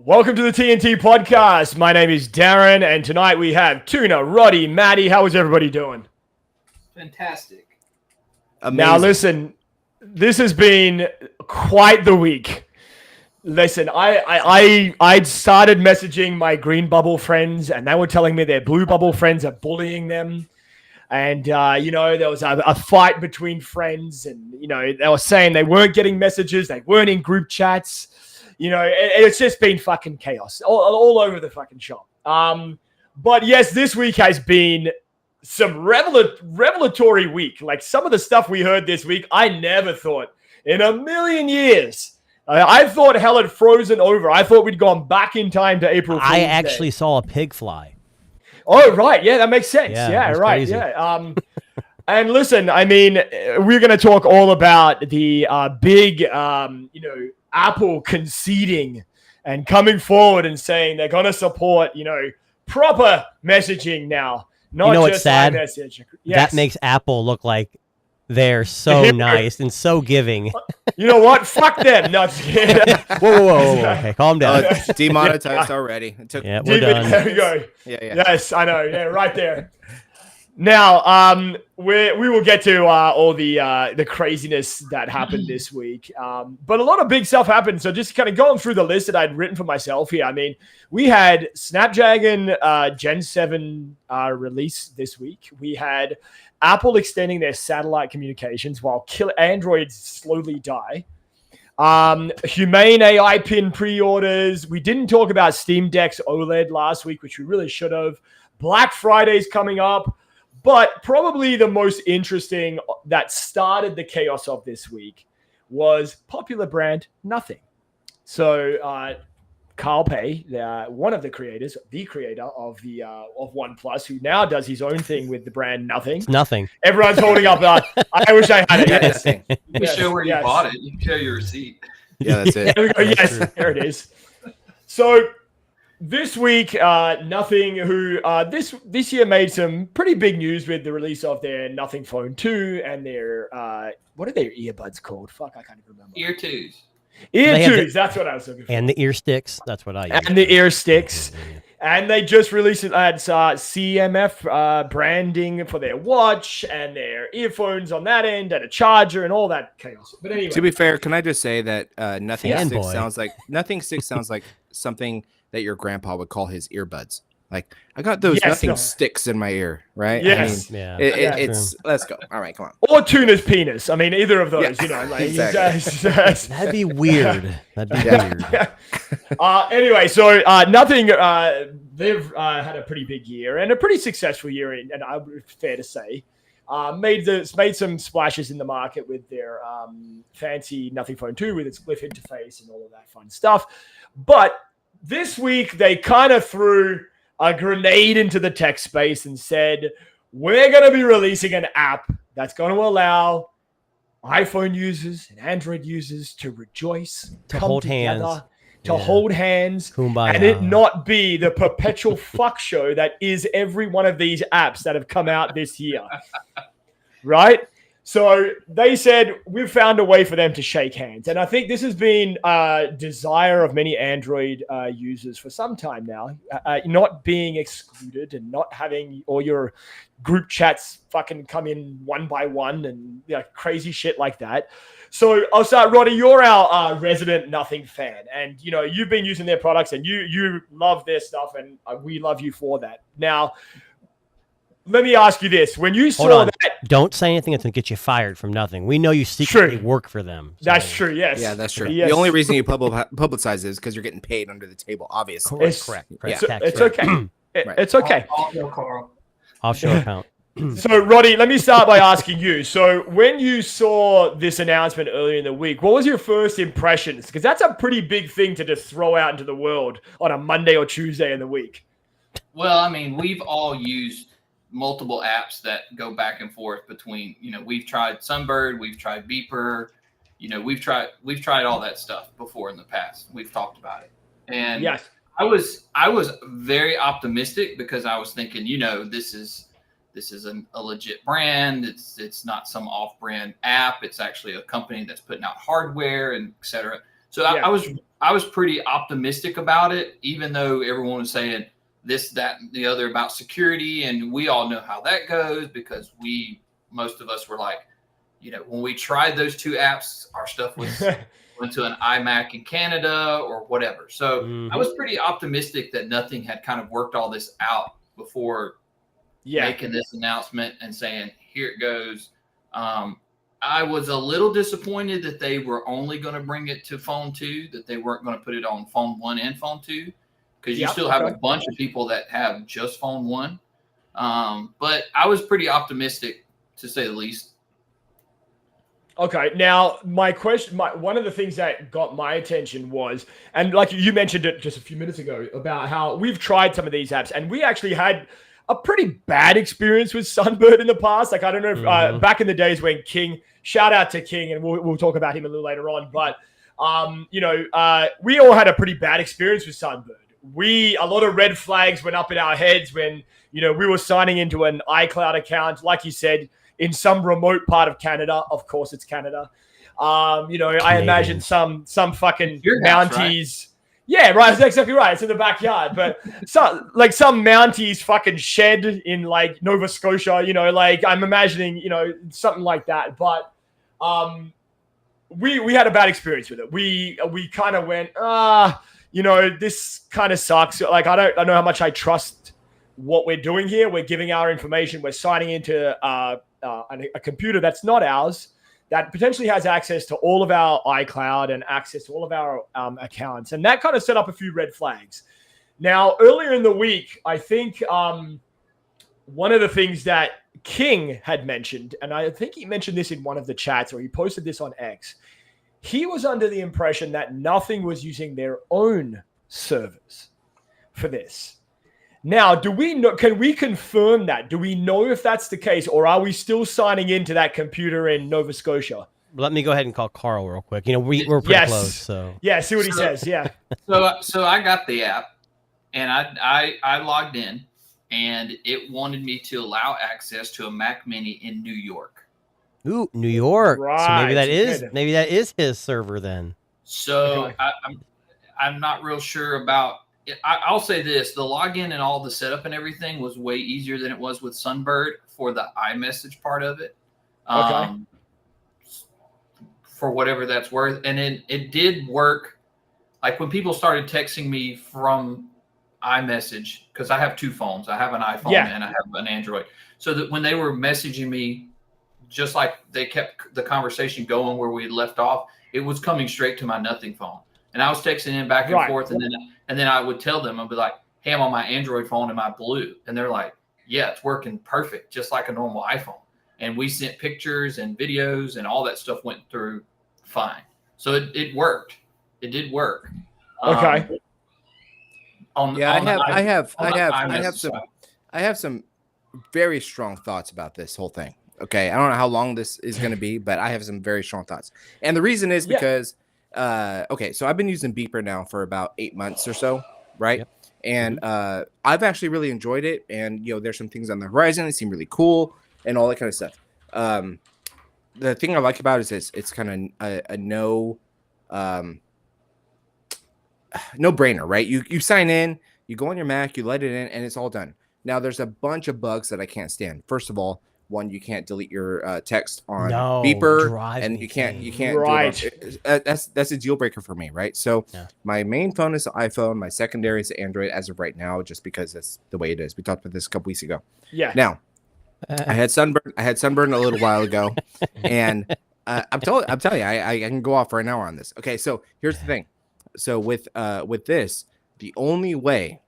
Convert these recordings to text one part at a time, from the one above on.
Welcome to the TNT Podcast. My name is Darren, and tonight we have Tuna, Roddy, Maddie. How is everybody doing? Fantastic. Amazing. Now, listen, this has been quite the week. Listen, I started messaging my green bubble friends, and they were telling me their blue bubble friends are bullying them. And, there was a fight between friends, and, they were saying they weren't getting messages, they weren't in group chats. It's just been fucking chaos all over the fucking shop. But yes, this week has been some revelatory week. Like some of the stuff we heard this week, I never thought in a million years. I thought hell had frozen over. I thought we'd gone back in time to April Fool's I actually Day. saw a pig fly. Oh, right. Yeah, that makes sense. Yeah, right. crazy. Yeah. And listen, I mean, we're going to talk all about the big, Apple conceding and coming forward and saying they're going to support, proper messaging now, not what's just sad? iMessage. That makes Apple look like they're so nice and so giving. You know what? Fuck them. No, just kidding. Whoa. Okay, calm down. Demonetized already. It took. Yeah, we're done. There we go. Yeah. Yes, I know. Yeah, right there. Now, we will get to all the craziness that happened this week. But a lot of big stuff happened. So just kind of going through the list that I'd written for myself here. I mean, we had Snapdragon Gen 7 release this week. We had Apple extending their satellite communications while Androids slowly die. Humane AI pin pre-orders. We didn't talk about Steam Deck's OLED last week, which we really should have. Black Friday's coming up. But probably the most interesting that started the chaos of this week was popular brand Nothing. So Carl Pei, one of the creators, the creator of OnePlus, who now does his own thing with the brand Nothing. It's nothing. Everyone's holding up. I wish I had it. Yes. You can show where you bought it. You can show your receipt. Yeah, that's it. There we go. Yes, there it is. So this week, Nothing, who this year made some pretty big news with the release of their Nothing Phone 2 and their what are their earbuds called? Fuck, I can't even remember. Ear twos. That's what I was looking for. And the ear sticks. That's what I use. And the ear sticks. And they just released CMF branding for their watch and their earphones on that end and a charger and all that chaos. But anyway. To be fair, can I just say that Nothing Fanboy. Sticks sounds like something that your grandpa would call his earbuds. Like, I got those Nothing sticks in my ear, right? Yes. I mean, Yeah. it's let's go. All right, come on. Or Tuna's penis. I mean, either of those, Exactly. That'd be weird. Weird. Anyway, so Nothing, they've had a pretty big year and a pretty successful year, and I would fair to say. Made some splashes in the market with their fancy Nothing Phone 2 with its Glyph interface and all of that fun stuff. But this week, they kind of threw a grenade into the tech space and said, we're going to be releasing an app that's going to allow iPhone users and Android users to rejoice, To hold hands. Hold hands, Kumbaya. and it not be the perpetual fuck show that is every one of these apps that have come out this year. Right? So they said, we've found a way for them to shake hands. And I think this has been a desire of many Android users for some time now, not being excluded and not having all your group chats fucking come in one by one and crazy shit like that. So I'll start, Roddy, you're our resident Nothing fan. And, you've been using their products and you love their stuff and we love you for that. Now, let me ask you this. When you saw that... Don't say anything that's going to get you fired from Nothing. We know you secretly work for them. So. That's true, yes. Yeah, that's true. Yes. The only reason you publicize it is because you're getting paid under the table, obviously. Correct. It's okay. It's okay. Carl. Offshore account. So, Roddy, let me start by asking you. So, when you saw this announcement earlier in the week, what was your first impressions? Because that's a pretty big thing to just throw out into the world on a Monday or Tuesday in the week. Well, I mean, we've all used multiple apps that go back and forth between, we've tried Sunbird, we've tried Beeper, we've tried all that stuff before in the past. We've talked about it. And yes, I was very optimistic because I was thinking, this is a legit brand. It's not some off-brand app. It's actually a company that's putting out hardware and et cetera. So I was pretty optimistic about it, even though everyone was saying this, that, and the other about security, and we all know how that goes because most of us were like, when we tried those two apps, our stuff was went to an iMac in Canada or whatever. So I was pretty optimistic that nothing had kind of worked all this out before making this announcement and saying, here it goes. I was a little disappointed that they were only going to bring it to phone 2, that they weren't going to put it on phone 1 and phone 2, because you still have a bunch of people that have just phone 1. But I was pretty optimistic, to say the least. Okay, now my question, one of the things that got my attention was, and like you mentioned it just a few minutes ago, about how we've tried some of these apps, and we actually had a pretty bad experience with Sunbird in the past. Like, I don't know if back in the days when King, shout out to King, and we'll talk about him a little later on, but we all had a pretty bad experience with Sunbird. A lot of red flags went up in our heads when, we were signing into an iCloud account, like you said, in some remote part of Canada. Of course, it's Canada. I imagine some fucking Mounties. Right? Yeah, right. That's exactly right. It's in the backyard. But some Mounties fucking shed in like Nova Scotia, I'm imagining, something like that. But we had a bad experience with it. We kind of went, this kind of sucks. Like, I don't know how much I trust what we're doing here. We're giving our information. We're signing into a computer that's not ours, that potentially has access to all of our iCloud and access to all of our accounts. And that kind of set up a few red flags. Now, earlier in the week, I think one of the things that King had mentioned, and I think he mentioned this in one of the chats, or he posted this on X, he was under the impression that Nothing was using their own servers for this. Now, can we confirm that? Do we know if that's the case, or are we still signing into that computer in Nova Scotia? Let me go ahead and call Carl real quick. We're pretty close. So yeah, see what he says. Yeah. So I got the app, and I logged in, and it wanted me to allow access to a Mac Mini in New York. Ooh, New York. Right. So maybe that is his server then. So okay. I'm not real sure about. I'll say this: the login and all the setup and everything was way easier than it was with Sunbird for the iMessage part of it. For whatever that's worth. And it did work. Like when people started texting me from iMessage, because I have 2 phones. I have an iPhone and I have an Android. So that when they were messaging me, just like they kept the conversation going where we left off, it was coming straight to my Nothing phone. And I was texting in back and forth, and then I would tell them, I'd be like, hey, I'm on my Android phone and my Blue. And they're like, yeah, it's working perfect, just like a normal iPhone. And we sent pictures and videos, and all that stuff went through fine. So it worked. It did work. Okay. I have some very strong thoughts about this whole thing. Okay, I don't know how long this is going to be, but I have some very strong thoughts. And the reason is because so I've been using Beeper now for about 8 months or so, right? Yep. And I've actually really enjoyed it. And there's some things on the horizon that seem really cool and all that kind of stuff. The thing I like about it is it's kind of a no brainer, right? You sign in, you go on your Mac, you let it in, and it's all done. Now there's a bunch of bugs that I can't stand. First of all, one, you can't delete your text on Beeper, and you can't right. do it. That's a deal breaker for me, right? So my main phone is the iPhone, my secondary is Android as of right now, just because that's the way it is. We talked about this a couple weeks ago. Yeah. Now, I had sunburn a little while ago, and I'm telling you, I can go off right now on this. Okay, so here's the thing. So with this, the only way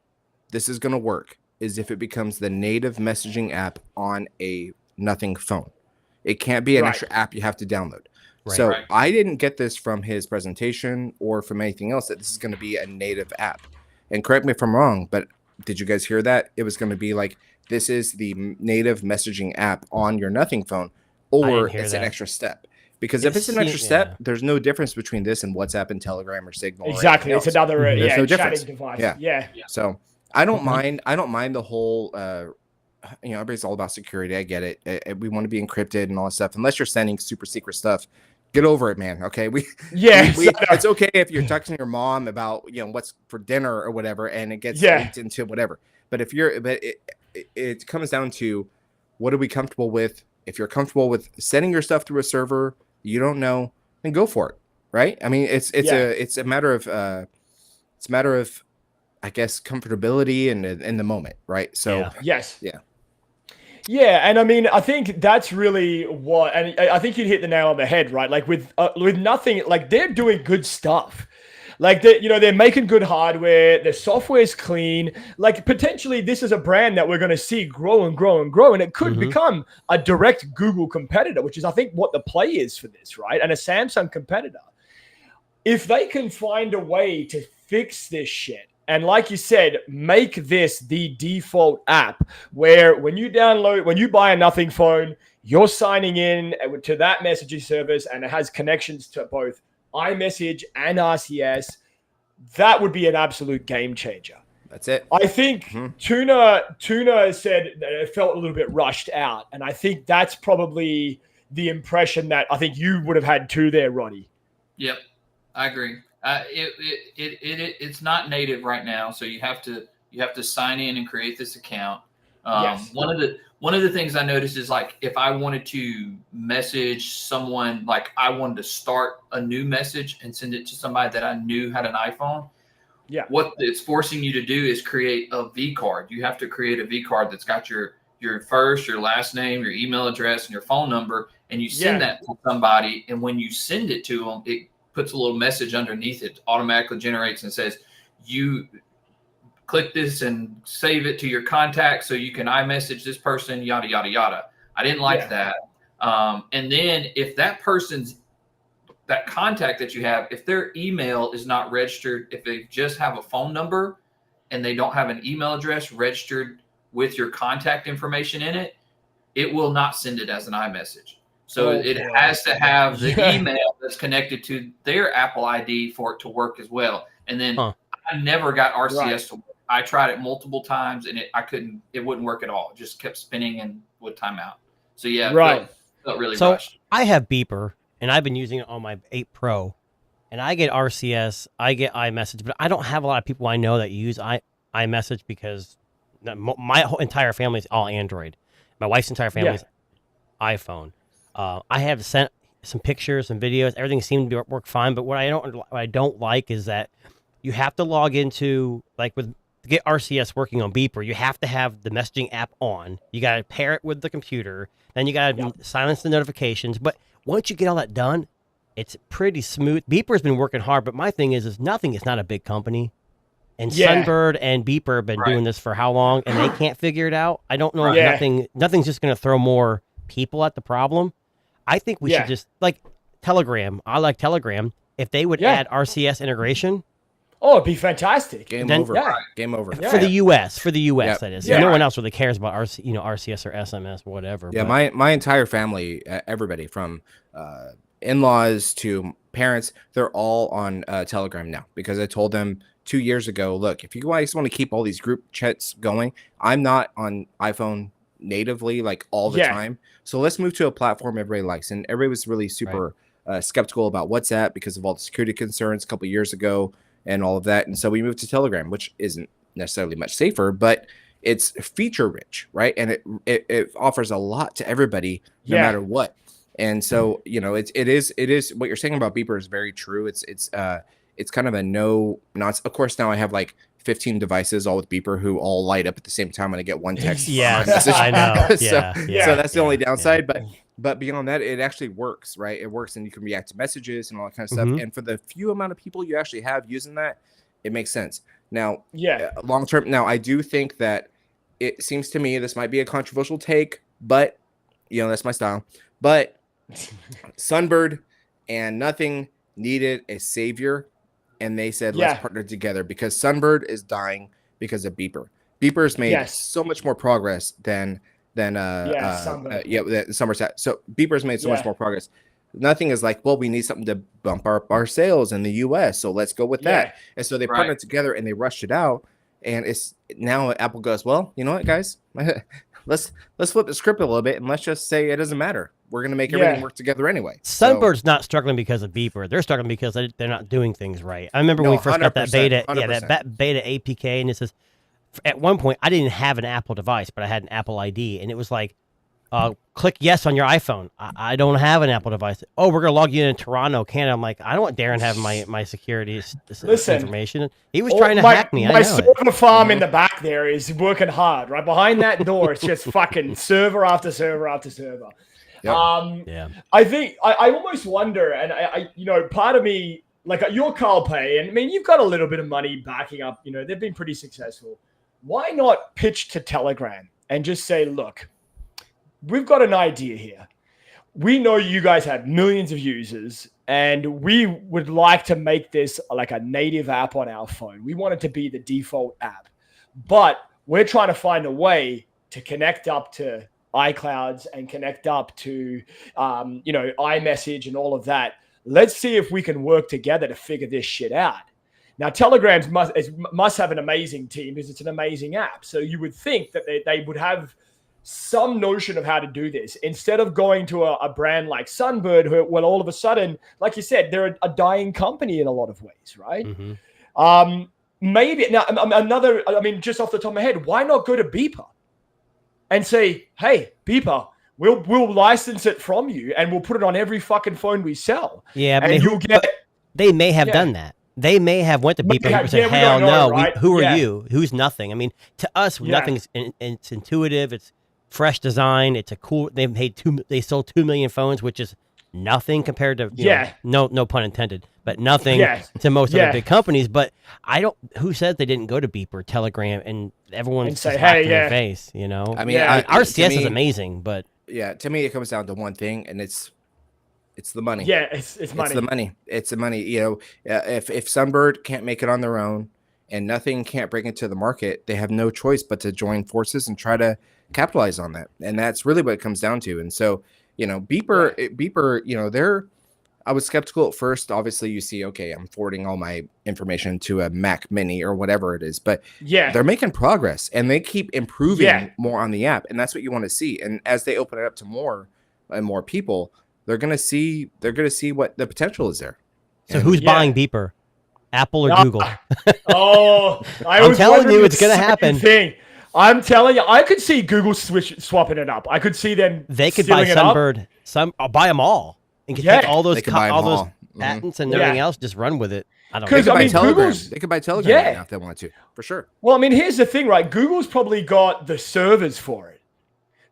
this is gonna work is if it becomes the native messaging app on a Nothing phone. It can't be an extra app you have to download. Right. So I didn't get this from his presentation or from anything else that this is going to be a native app. And correct me if I'm wrong, but did you guys hear that? It was going to be like, this is the native messaging app on your Nothing phone, or it's an extra step. Because if it's an extra step, there's no difference between this and WhatsApp and Telegram or Signal. Exactly. It's another there's no chatting device. Yeah. So I don't mind the whole everybody's all about security. I get it. We want to be encrypted and all that stuff. Unless you're sending super secret stuff, Get over it, man. Okay, Yeah, it's okay if you're texting your mom about what's for dinner or whatever, and it gets leaked into whatever. But it comes down to what are we comfortable with? If you're comfortable with sending your stuff through a server you don't know, then go for it, right? I mean, it's a matter of I guess comfortability and in the moment, right? So Yeah, and I mean, I think that's really what, and I think you hit the nail on the head, right? Like with nothing, like they're doing good stuff. Like they're making good hardware. Their software's clean. Like potentially, this is a brand that we're going to see grow and grow and grow, and it could become a direct Google competitor, which is I think what the play is for this, right? And a Samsung competitor. If they can find a way to fix this shit, and like you said, make this the default app where when you buy a Nothing phone, you're signing in to that messaging service, and it has connections to both iMessage and RCS. That would be an absolute game changer. That's it. I think Tuna said that it felt a little bit rushed out, and I think that's probably the impression that I think you would have had too there, Roddy. Yep, I agree. It's not native right now, so you have to sign in and create this account. One of the things I noticed is like if I wanted to message someone, like I wanted to start a new message and send it to somebody that I knew had an iPhone. Yeah. What it's forcing you to do is create a V card. You have to create a V card that's got your first, your last name, your email address, and your phone number, and you send that to somebody. And when you send it to them, it puts a little message underneath it, automatically generates and says, you click this and save it to your contact so you can iMessage this person, yada, yada, yada. I didn't like that. And then if that contact that you have, if their email is not registered, if they just have a phone number and they don't have an email address registered with your contact information in it, it will not send it as an iMessage. So it has to have the email that's connected to their Apple ID for it to work as well. And then I never got RCS to work. I tried it multiple times and it wouldn't work at all. It just kept spinning and would time out. So it felt really rushed. I have Beeper and I've been using it on my 8 Pro, and I get RCS, I get iMessage, but I don't have a lot of people I know that use iMessage because my whole entire family is all Android. My wife's entire family is iPhone. I have sent some pictures and videos. Everything seemed to work fine, but what I don't like is that you have to log into, like to get RCS working on Beeper, you have to have the messaging app on. You got to pair it with the computer. Then you got to silence the notifications. But once you get all that done, it's pretty smooth. Beeper's been working hard, but my thing is Nothing is not a big company. And Sunbird and Beeper have been doing this for how long, and they can't figure it out. I don't know if Nothing's just going to throw more people at the problem. I think we should just, like Telegram. I like Telegram. If they would add RCS integration. Oh, it'd be fantastic. Game over. Game over. For the U.S., that is. No one else really cares about RCS or SMS, whatever. Yeah, my entire family, everybody from in-laws to parents, they're all on Telegram now because I told them 2 years ago, look, if you guys want to keep all these group chats going, I'm not on iPhone natively like all the time. So let's move to a platform everybody likes. And everybody was really super skeptical about WhatsApp because of all the security concerns a couple of years ago and all of that. And so we moved to Telegram, which isn't necessarily much safer, but it's feature rich, right? And it offers a lot to everybody, no matter what. And so, it is what you're saying about Beeper is very true. It's kind of a no nonsense. Of course, now I have like 15 devices all with Beeper who all light up at the same time when I get one text. I know. So that's the only downside. But beyond that, it actually works, right? It works, and you can react to messages and all that kind of stuff. And for the few amount of people you actually have using that, it makes sense. Now, long term. Now, I do think that it seems to me this might be a controversial take, but that's my style. But Sunbird and Nothing needed a savior, and they said let's partner together because Sunbird is dying because of Beeper. Beeper's made so much more progress than Somerset. So Beeper's made so much more progress. Nothing is like, well, we need something to bump our sales in the US, so let's go with that. And so they partnered together and they rushed it out. And it's now Apple goes, well, you know what, guys, let's flip the script a little bit and let's just say it doesn't matter. We're gonna make everything work together anyway. Sunbird's not struggling because of Beeper. They're struggling because they're not doing things right. I remember when we first got that beta, 100%. that beta APK, and it says at one point I didn't have an Apple device, but I had an Apple ID, and it was like, click yes on your iPhone. I don't have an Apple device. Oh, we're gonna log you in Toronto, Canada. I'm like, I don't want Darren having my security information. He was trying to hack me. My server farm in the back there is working hard. Right behind that door, it's just fucking server after server after server. Yep. I think I almost wonder, and I part of me, like your Carl Pay, and I mean, you've got a little bit of money backing up. They've been pretty successful. Why not pitch to Telegram and just say, look, we've got an idea here. We know you guys have millions of users, and we would like to make this like a native app on our phone. We want it to be the default app, but we're trying to find a way to connect up to iClouds and connect up to, iMessage and all of that. Let's see if we can work together to figure this shit out. Now, Telegrams must have an amazing team because it's an amazing app. So you would think that they would have some notion of how to do this instead of going to a brand like Sunbird, who, well, all of a sudden, like you said, they're a dying company in a lot of ways, right? Mm-hmm. Maybe now just off the top of my head, why not go to Beeper and say, hey, Beeper, we'll license it from you and we'll put it on every fucking phone we sell. Yeah, but they may have done that. They may have went to Beeper and said, hell no, right? Who are you? Who's nothing? I mean, to us, nothing's it's intuitive. It's fresh design. It's a cool. They sold 2 million phones, which is nothing compared to no pun intended, but nothing to most other big companies. But who says they didn't go to Beeper, Telegram, and everyone's just laughing in their face? I mean, RCS is amazing, but to me, it comes down to one thing, and it's the money. Yeah, it's money. It's the money. It's the money. If Sunbird can't make it on their own and nothing can't bring it to the market, they have no choice but to join forces and try to capitalize on that. And that's really what it comes down to. And so, Beeper, I was skeptical at first. Obviously, you see, okay, I'm forwarding all my information to a Mac Mini or whatever it is, but they're making progress and they keep improving more on the app. And that's what you want to see. And as they open it up to more and more people, they're going to see what the potential is there. So who's buying Beeper? Apple or Google? I'm telling you, it's going to happen. I'm telling you, I could see Google swapping it up. I could see them. They could buy Sunbird. I'll buy them all and can take all those patents and everything else. Just run with it. I don't know. They could buy Telegram if they want to, for sure. Well, I mean, here's the thing, right? Google's probably got the servers for it.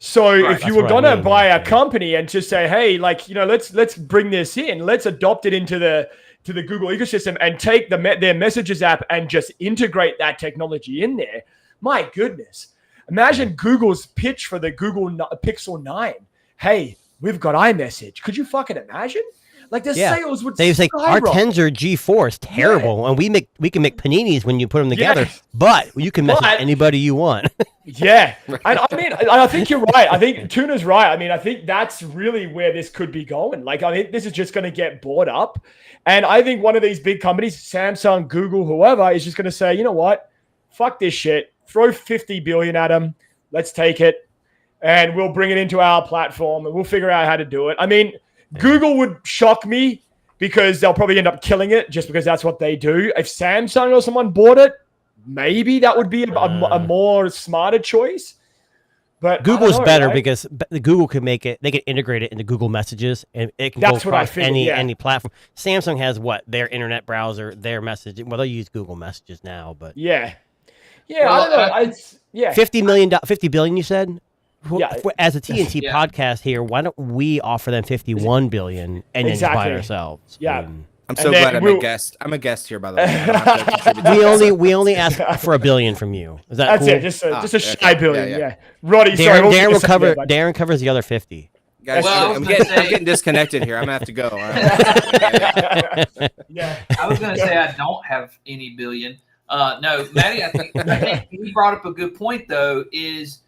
So if you were gonna buy a company and just say, hey, let's bring this in, let's adopt it into the Google ecosystem and take their Messages app and just integrate that technology in there. My goodness, imagine Google's pitch for the Google Pixel 9. Hey, we've got iMessage. Could you fucking imagine? Like the sales would. They say our Tensor G4 is terrible, and we can make paninis when you put them together. But you can message anybody you want. And I think you're right. I think Tuna's right. I mean, I think that's really where this could be going. Like, I think this is just going to get bought up, and I think one of these big companies, Samsung, Google, whoever, is just going to say, you know what, fuck this shit. Throw $50 billion at them. Let's take it, and we'll bring it into our platform, and we'll figure out how to do it. I mean. Google would shock me because they'll probably end up killing it just because that's what they do. If Samsung or someone bought it, maybe that would be a more smarter choice. But Google's better because Google could make it. They can integrate it into Google Messages, and it can go across any platform. Samsung has their internet browser, their messaging. Well, they use Google Messages now, but I don't know. $50 billion. You said. As a TNT podcast here, why don't we offer them $51 billion and then just buy it ourselves? Yeah, I'm so glad I'm a guest. I'm a guest here, by the way. we only ask for $1 billion from you. Is that That's cool? it. Just a shy billion. Yeah. Roddy, Darren will cover. Darren covers the other 50. Guys, I'm getting disconnected here. I'm gonna have to go. I was gonna say I don't have any billion. No, Maddie, I think he brought up a good point though. Is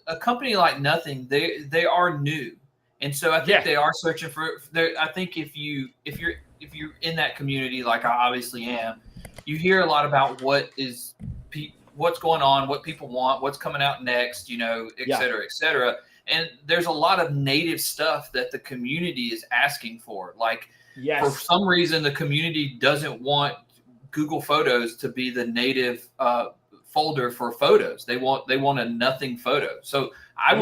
a company like Nothing, they are new, and so I think they are searching for. I think if you're in that community, like I obviously am, you hear a lot about what's going on, what people want, what's coming out next, et cetera, et cetera. And there's a lot of native stuff that the community is asking for. Like, for some reason, the community doesn't want Google Photos to be the native folder for photos. They want a nothing photo. So I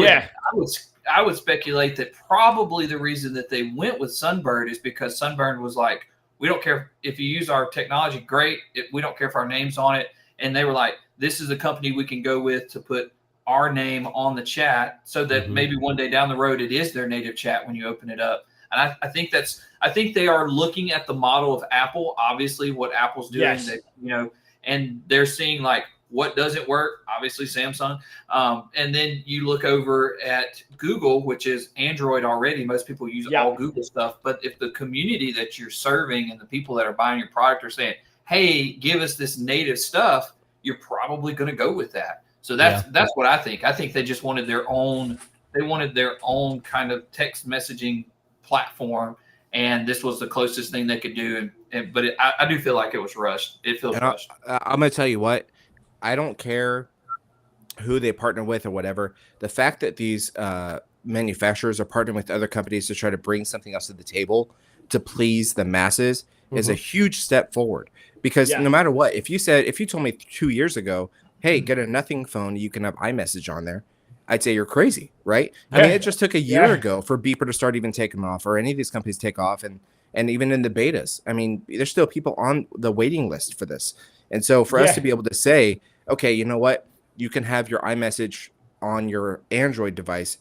would speculate that probably the reason that they went with Sunbird is because Sunbird was like, we don't care if you use our technology, great. We don't care if our name's on it. And they were like, this is a company we can go with to put our name on the chat so that maybe one day down the road it is their native chat when you open it up. And I think they are looking at the model of Apple, obviously what Apple's doing, that, and they're seeing like what doesn't work, obviously Samsung. And then you look over at Google, which is Android already. Most people use all Google stuff. But if the community that you're serving and the people that are buying your product are saying, hey, give us this native stuff, you're probably going to go with that. So that's what I think. I think they just wanted their own kind of text messaging platform, and this was the closest thing they could do. But I do feel like it was rushed. It feels rushed. I'm going to tell you what, I don't care who they partner with or whatever. The fact that these manufacturers are partnering with other companies to try to bring something else to the table to please the masses is a huge step forward. Because no matter what, if you told me 2 years ago, hey, get a nothing phone, you can have iMessage on there, I'd say you're crazy, right? I mean, it just took a year ago for Beeper to start even taking off, or any of these companies take off, and even in the betas. I mean, there's still people on the waiting list for this. And so for us to be able to say, okay, you know what, you can have your iMessage on your Android device,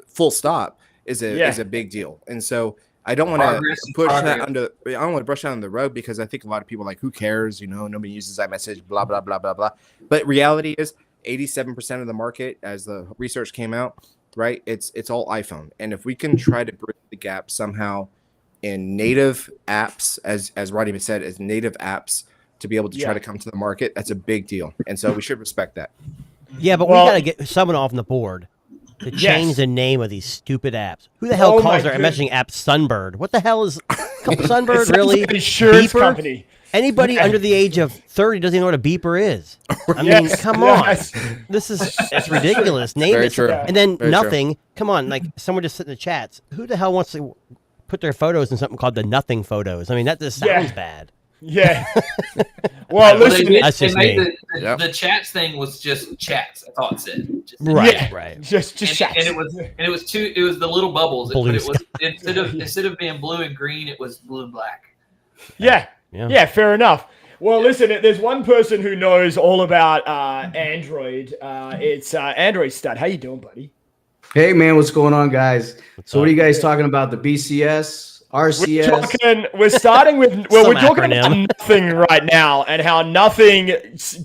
full stop, is a big deal. And so I don't want to push that under. I don't want to brush that on the road, because I think a lot of people are like, who cares? Nobody uses iMessage, blah blah blah blah blah. But reality is, 87% of the market, as the research came out, right? It's all iPhone. And if we can try to bridge the gap somehow in native apps, as Rodney said, as native apps to be able to try to come to the market, that's a big deal. And so we should respect that. Yeah, but we got to get someone off the board to change the name of these stupid apps. Who the hell calls their messaging app Sunbird? What the hell is Sunbird really? Insurance company. Anybody under the age of 30 doesn't even know what a beeper is. I mean, come on. It's ridiculous. Name it. And then nothing. Come on, like someone just sit in the chats. Who the hell wants to put their photos in something called the nothing photos? I mean, that just sounds bad. Yeah. Well, listen, the chats thing was just chats. That's all it said. Right. Just chats. And it was the little bubbles. But it was instead of being blue and green, it was blue and black. Yeah, fair enough. Well, listen, there's one person who knows all about Android. It's Android Stud. How you doing, buddy? Hey, man, what's going on, guys? What are you guys talking about? The BCS? RCS. We're starting with we're talking about nothing right now, and how nothing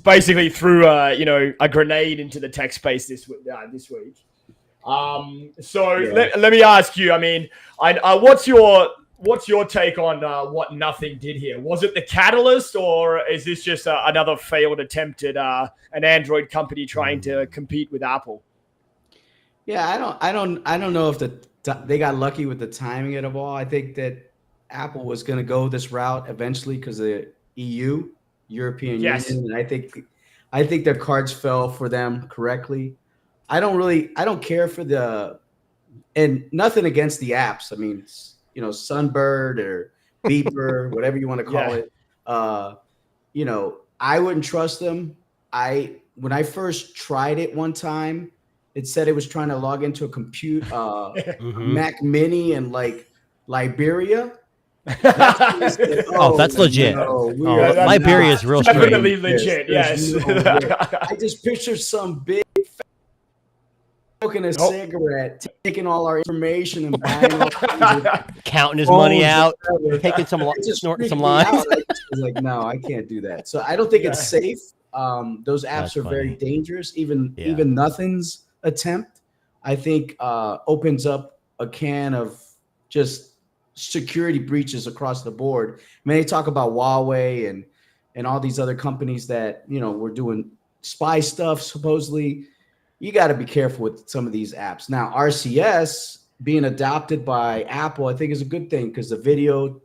basically threw a grenade into the tech space this week. Let me ask you. I mean, what's your take on what nothing did here? Was it the catalyst, or is this just another failed attempt at an Android company trying to compete with Apple? Yeah, I don't know if they got lucky with the timing of it all. I think that Apple was going to go this route eventually because of the European Union, and I think their cards fell for them correctly. I don't care for and nothing against the apps. I mean, Sunbird or Beeper, whatever you want to call it. I wouldn't trust them. When I first tried it one time, it said it was trying to log into a Mac Mini in like Liberia. That's legit. Liberia is real strange. Definitely legit. Yes. I just pictured some big smoking a cigarette, taking all our information and buying counting his money out, taking snorting some lines. I was like, no, I can't do that. So I don't think it's safe. Those apps are very dangerous. Even nothing's attempt, I think, opens up a can of just security breaches across the board. I mean, they talk about Huawei and all these other companies that were doing spy stuff supposedly. You got to be careful with some of these apps. Now, RCS being adopted by Apple, I think, is a good thing because the video,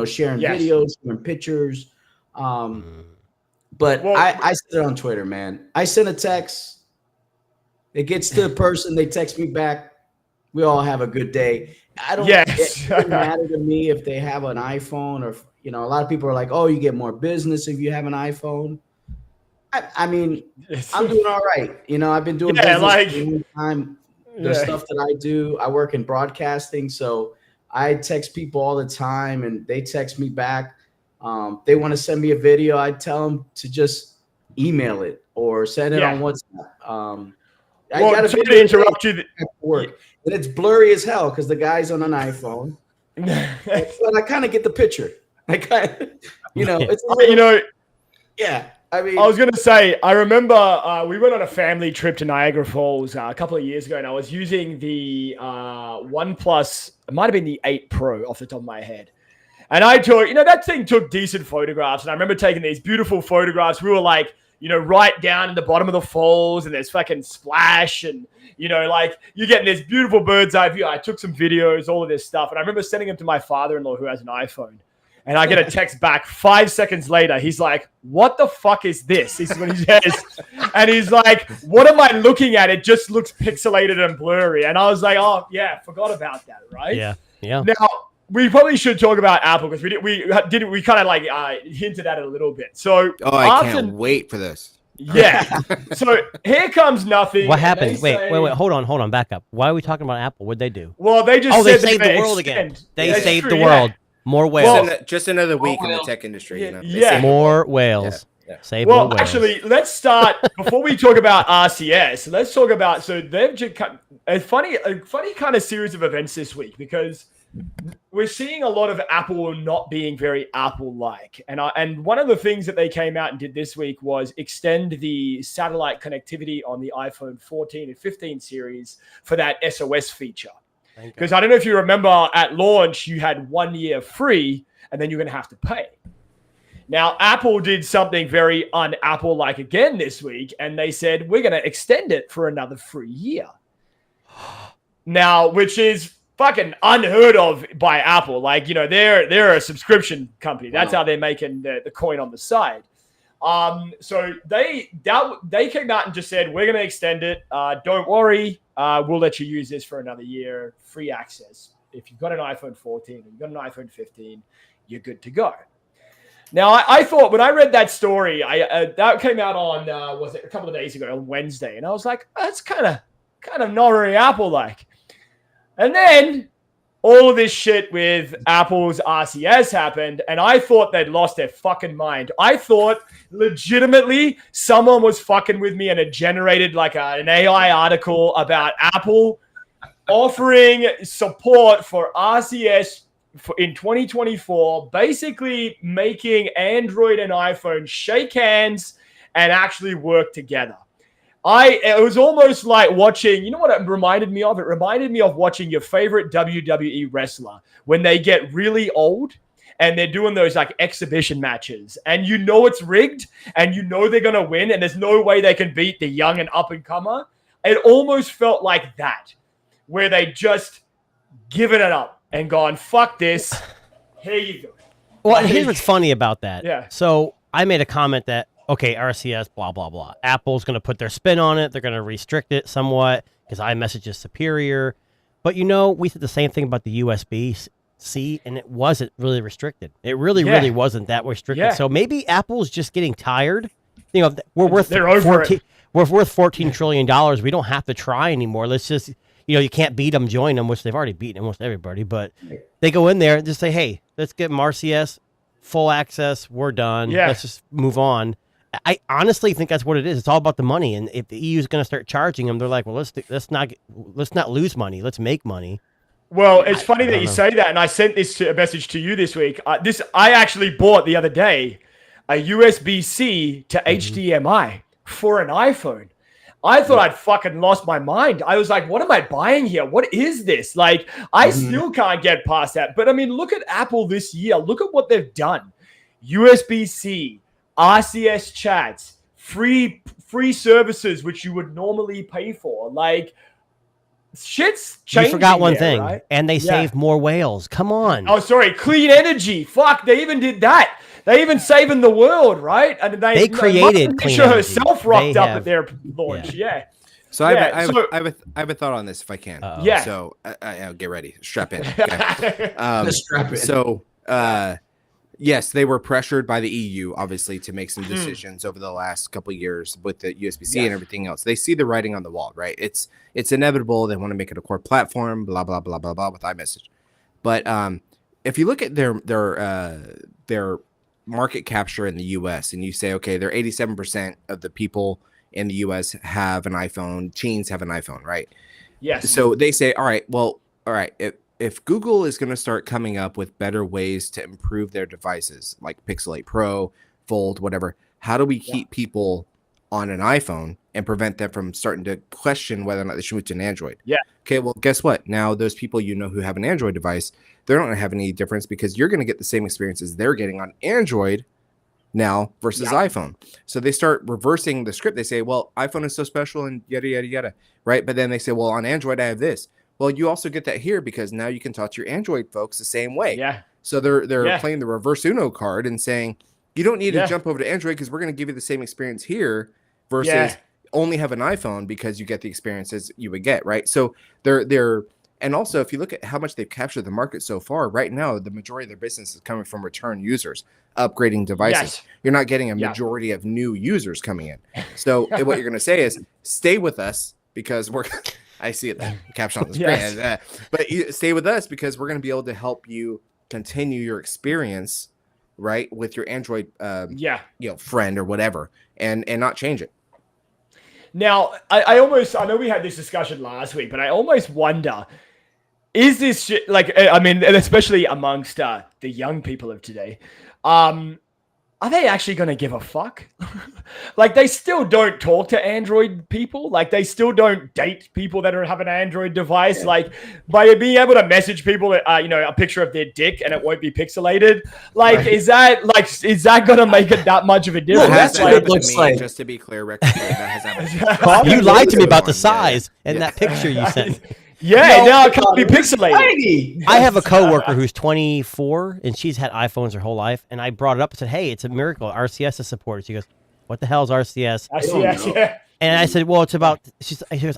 sharing videos, sharing pictures. But I said it on Twitter, man. I sent a text. It gets to the person, they text me back. We all have a good day. I don't. Yes. It doesn't matter to me if they have an iPhone or a lot of people are like, oh, you get more business if you have an iPhone. I mean, I'm doing all right. I've been doing business for a long time. The stuff that I do, I work in broadcasting, so I text people all the time, and they text me back. They want to send me a video. I tell them to just email it or send it on WhatsApp. I got a video to interrupt you. Work, and it's blurry as hell because the guy's on an iPhone. But I kind of get the picture. It's a little, yeah. I mean, I was going to say, I remember we went on a family trip to Niagara Falls a couple of years ago, and I was using the OnePlus. It might have been the 8 Pro off the top of my head. And I took, that thing took decent photographs. And I remember taking these beautiful photographs. We were like, right down in the bottom of the falls, and there's fucking splash, and you're getting this beautiful bird's eye view. I took some videos, all of this stuff, and I remember sending them to my father-in-law who has an iPhone. And I get a text back 5 seconds later. He's like, what the fuck is this? This is what he says. And he's like, what am I looking at? It just looks pixelated and blurry. And I was like, oh, yeah, forgot about that, right? Yeah. Now, we probably should talk about Apple because we kind of hinted at it a little bit. So, I can't wait for this. Yeah. So here comes nothing. What happened? Wait. Hold on. Back up. Why are we talking about Apple? What'd they do? Well, they just they saved the world again. They saved the world. More whales. Just another week in the tech industry. Yeah. More whales. Yeah. Save more whales. Actually, let's start before we talk about RCS. Let's talk about they've just a funny kind of series of events this week because we're seeing a lot of Apple not being very Apple-like, and one of the things that they came out and did this week was extend the satellite connectivity on the iPhone 14 and 15 series for that SOS feature. Because I don't know if you remember at launch, you had 1 year free and then you're going to have to pay. Now, Apple did something very un-Apple-like again this week, and they said, we're going to extend it for another free year. Now, which is fucking unheard of by Apple. They're a subscription company. That's how they're making the coin on the side. So they came out and just said, we're going to extend it. Don't worry. We'll let you use this for another year, free access. If you've got an iPhone 14 and you've got an iPhone 15, you're good to go. Now, I thought when I read that story, that came out on, was it a couple of days ago, on Wednesday, and I was like, that's kind of not very Apple-like. And then all of this shit with Apple's RCS happened, and I thought they'd lost their fucking mind. I thought legitimately someone was fucking with me and it generated an AI article about Apple offering support for RCS in 2024, basically making Android and iPhone shake hands and actually work together. It was almost like watching, you know what it reminded me of? It reminded me of watching your favorite WWE wrestler when they get really old and they're doing those exhibition matches and it's rigged and they're going to win and there's no way they can beat the young and up and comer. It almost felt like that, where they just given it up and gone, fuck this. Here you go. Well, here's what's funny about that. Yeah. So I made a comment that, okay, RCS, blah, blah, blah. Apple's going to put their spin on it. They're going to restrict it somewhat because iMessage is superior. But, we said the same thing about the USB-C, and it wasn't really restricted. It really wasn't that restricted. Yeah. So maybe Apple's just getting tired. We're worth $14 trillion. We don't have to try anymore. Let's just, you can't beat them, join them, which they've already beaten almost everybody. But they go in there and just say, hey, let's get them RCS, full access. We're done. Yeah. Let's just move on. I honestly think that's what it is. It's all about the money, and if the EU is going to start charging them, they're like, "Well, let's not lose money. Let's make money." Well, it's funny that you say that, and I sent a message to you this week. I actually bought the other day a USB-C to HDMI for an iPhone. I thought I'd fucking lost my mind. I was like, "What am I buying here? What is this?" I still can't get past that. But I mean, look at Apple this year. Look at what they've done: USB-C. RCS chats, free services, which you would normally pay for. Shit's changing. You forgot one thing, right? And they saved more whales. Come on. Oh, sorry. Clean energy. Fuck, they even did that. They even saving the world, right? And they created clean energy. energy. Herself rocked up at their launch. Yeah. So I have a thought on this if I can. Uh-oh. Yeah. So I'll get ready. Strap in. Okay. Strap in. So yes, they were pressured by the EU, obviously, to make some decisions over the last couple of years with the USB-C and everything else. They see the writing on the wall, right? It's inevitable. They want to make it a core platform, blah blah blah blah blah with iMessage. But if you look at their market capture in the US and you say, okay, they're 87% of the people in the US have an iPhone, teens have an iPhone, right? Yes. So they say, all right, if Google is going to start coming up with better ways to improve their devices like Pixel 8 Pro, Fold, whatever, how do we keep people on an iPhone and prevent them from starting to question whether or not they should move to an Android? Yeah. Okay, well, guess what? Now those people who have an Android device, they're not going to have any difference because you're going to get the same experiences they're getting on Android now versus iPhone. So they start reversing the script. They say, well, iPhone is so special and yada, yada, yada, right? But then they say, well, on Android, I have this. Well, you also get that here because now you can talk to your Android folks the same way. Yeah. So they're playing the reverse Uno card and saying, you don't need to jump over to Android because we're going to give you the same experience here versus only have an iPhone because you get the experiences you would get, right? So they're and also if you look at how much they've captured the market so far, right now the majority of their business is coming from return users upgrading devices. Yes. You're not getting a majority of new users coming in. So what you're going to say is stay with us because we're I see it caption on the screen. But you stay with us because we're going to be able to help you continue your experience, right, with your Android friend or whatever and not change it. Now, I know we had this discussion last week, but I almost wonder, is this shit, like, I mean, and especially amongst the young people of today, are they actually going to give a fuck? Like, they still don't talk to Android people. Like, they still don't date people that have an Android device. Like, by being able to message people, a picture of their dick and it won't be pixelated. Like, is that going to make it that much of a difference? That's what it looks like. Just to be clear, Rick, that has happened. You lied to me about the size and that picture you sent. Yeah, now it can't be pixelated. I have a coworker who's 24 and she's had iPhones her whole life. And I brought it up and said, hey, it's a miracle. RCS is supported. She goes, what the hell is RCS? RCS, yeah. And I said, well, it's about, she goes,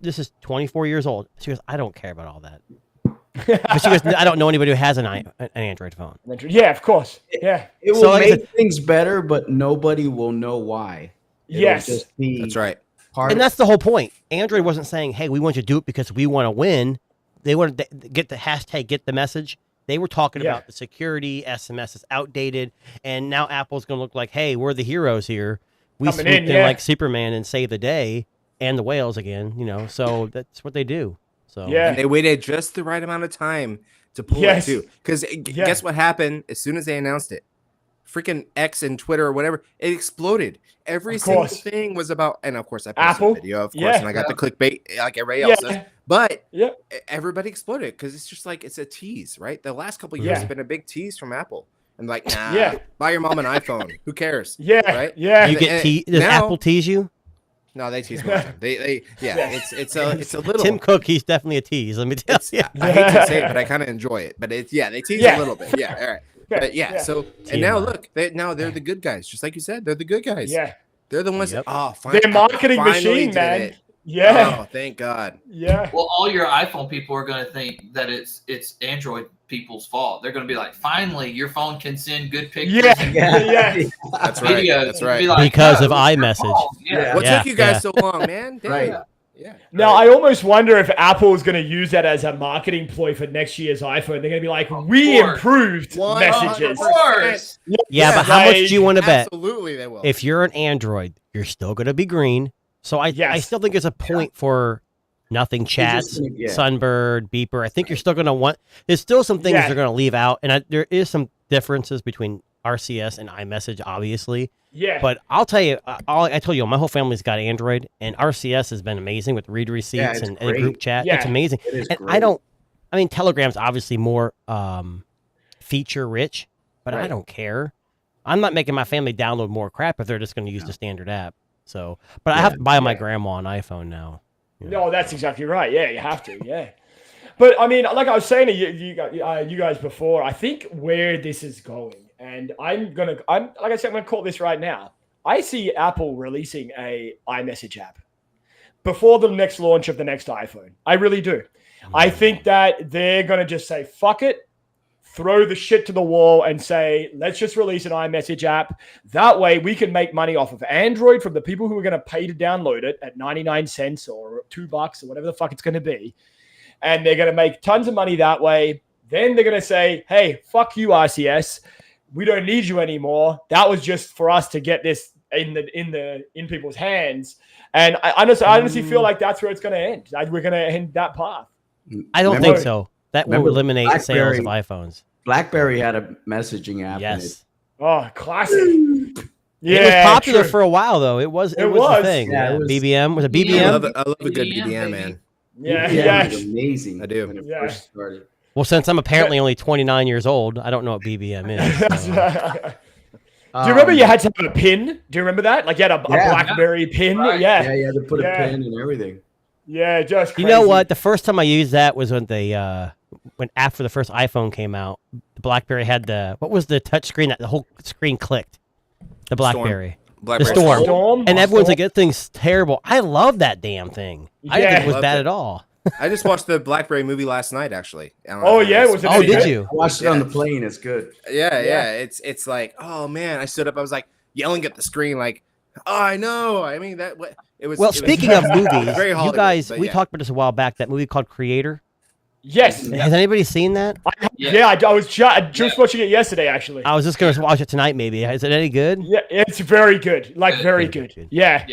this is 24 years old. She goes, I don't care about all that. But she goes, I don't know anybody who has an Android phone. Yeah, of course. Yeah. It will make things better, but nobody will know why. Yes. Just be That's right. And that's the whole point. Android wasn't saying, hey, we want you to do it because we want to win. They wanted to get the hashtag, get the message. They were talking about the security, SMS is outdated, and now Apple's going to look like, hey, we're the heroes here. We swooped in like Superman and save the day and the whales again, so that's what they do. So and they waited just the right amount of time to pull it too. Because guess what happened as soon as they announced it? Freaking X and Twitter or whatever, it exploded. Every single thing was about, and of course I posted Apple video, of course, and I got the clickbait like everybody else does. But everybody exploded because it's just like it's a tease, right? The last couple of years have been a big tease from Apple, and like, buy your mom an iPhone. Who cares? Right? Yeah. You get does Apple tease you? No, they tease me. It's a little. Tim Cook, he's definitely a tease. Let me tell you. I hate to say it, but I kind of enjoy it. But they tease a little bit. Yeah, all right. But so and now look, they're the good guys, just like you said, they're the good guys. Yeah, they're the ones. That, they're marketing machine, man. It. Yeah. Oh, thank God. Yeah. Well, all your iPhone people are going to think that it's Android people's fault. They're going to be like, finally, your phone can send good pictures. Yeah. That's right. Videos. That's right. Like, because of iMessage. What took you guys so long, man? Damn. Right. Yeah. Now, I almost wonder if Apple is going to use that as a marketing ploy for next year's iPhone. They're going to be like, we improved messages. Of course. Yeah, but how much do you want to bet? Absolutely, they will. If you're an Android, you're still going to be green. So I still think it's a point for nothing chats, Sunbird, beeper. I think you're still going to want. There's still some things they're going to leave out, and there is some differences between RCS and iMessage, obviously. Yeah. But I'll tell you, I told you, my whole family's got Android, and RCS has been amazing with read receipts and group chat. Yeah. It's amazing. And great. Telegram's obviously more feature rich, but I don't care. I'm not making my family download more crap if they're just going to use the standard app. So, but I have to buy my grandma an iPhone now. No, that's exactly right. Yeah, you have to. Yeah. But I mean, like I was saying to you guys before, I think where this is going, and I'm like I said, I'm gonna call this right now. I see Apple releasing a iMessage app, before the next launch of the next iPhone. I really do. I think that they're going to just say, fuck it, throw the shit to the wall and say, let's just release an iMessage app. That way we can make money off of Android from the people who are going to pay to download it at 99 cents or $2 or whatever the fuck it's going to be. And they're going to make tons of money that way. Then they're going to say, hey, fuck you, RCS. We don't need you anymore. That was just for us to get this in people's hands. And I honestly feel like that's where it's going to end. We're going to end that path. I don't think so. That will eliminate sales of iPhones. BlackBerry had a messaging app. Yes. Oh, classic. Yeah, it was popular for a while, though. It was the thing. Yeah, it was, BBM was a BBM. I love a good BBM, man. Yeah, it was amazing. I do. When it first started. Well, since I'm apparently only 29 years old, I don't know what BBM is. So. Do you remember you had to have a pin? Do you remember that? Like you had a BlackBerry pin? Right. Yeah. Yeah, you had to put a pin and everything. Yeah, just crazy. You know what? The first time I used that was when when after the first iPhone came out, the BlackBerry had what was the touch screen that the whole screen clicked? The BlackBerry. The Storm. And everyone's like, that thing's terrible. I love that damn thing. I didn't think it was bad at all. I just watched the BlackBerry movie last night, actually. Oh, yeah? Was it Oh, did you? I watched it on the plane. It's good. Yeah. It's like, oh, man. I stood up. I was like yelling at the screen like, oh, I know. I mean, it was. Well, speaking of movies, very you guys, we talked about this a while back, that movie called Creator. Yes. Has anybody seen that? I was just watching it yesterday, actually. I was just going to watch it tonight, maybe. Is it any good? Yeah, it's very good. Like, very good. Yeah.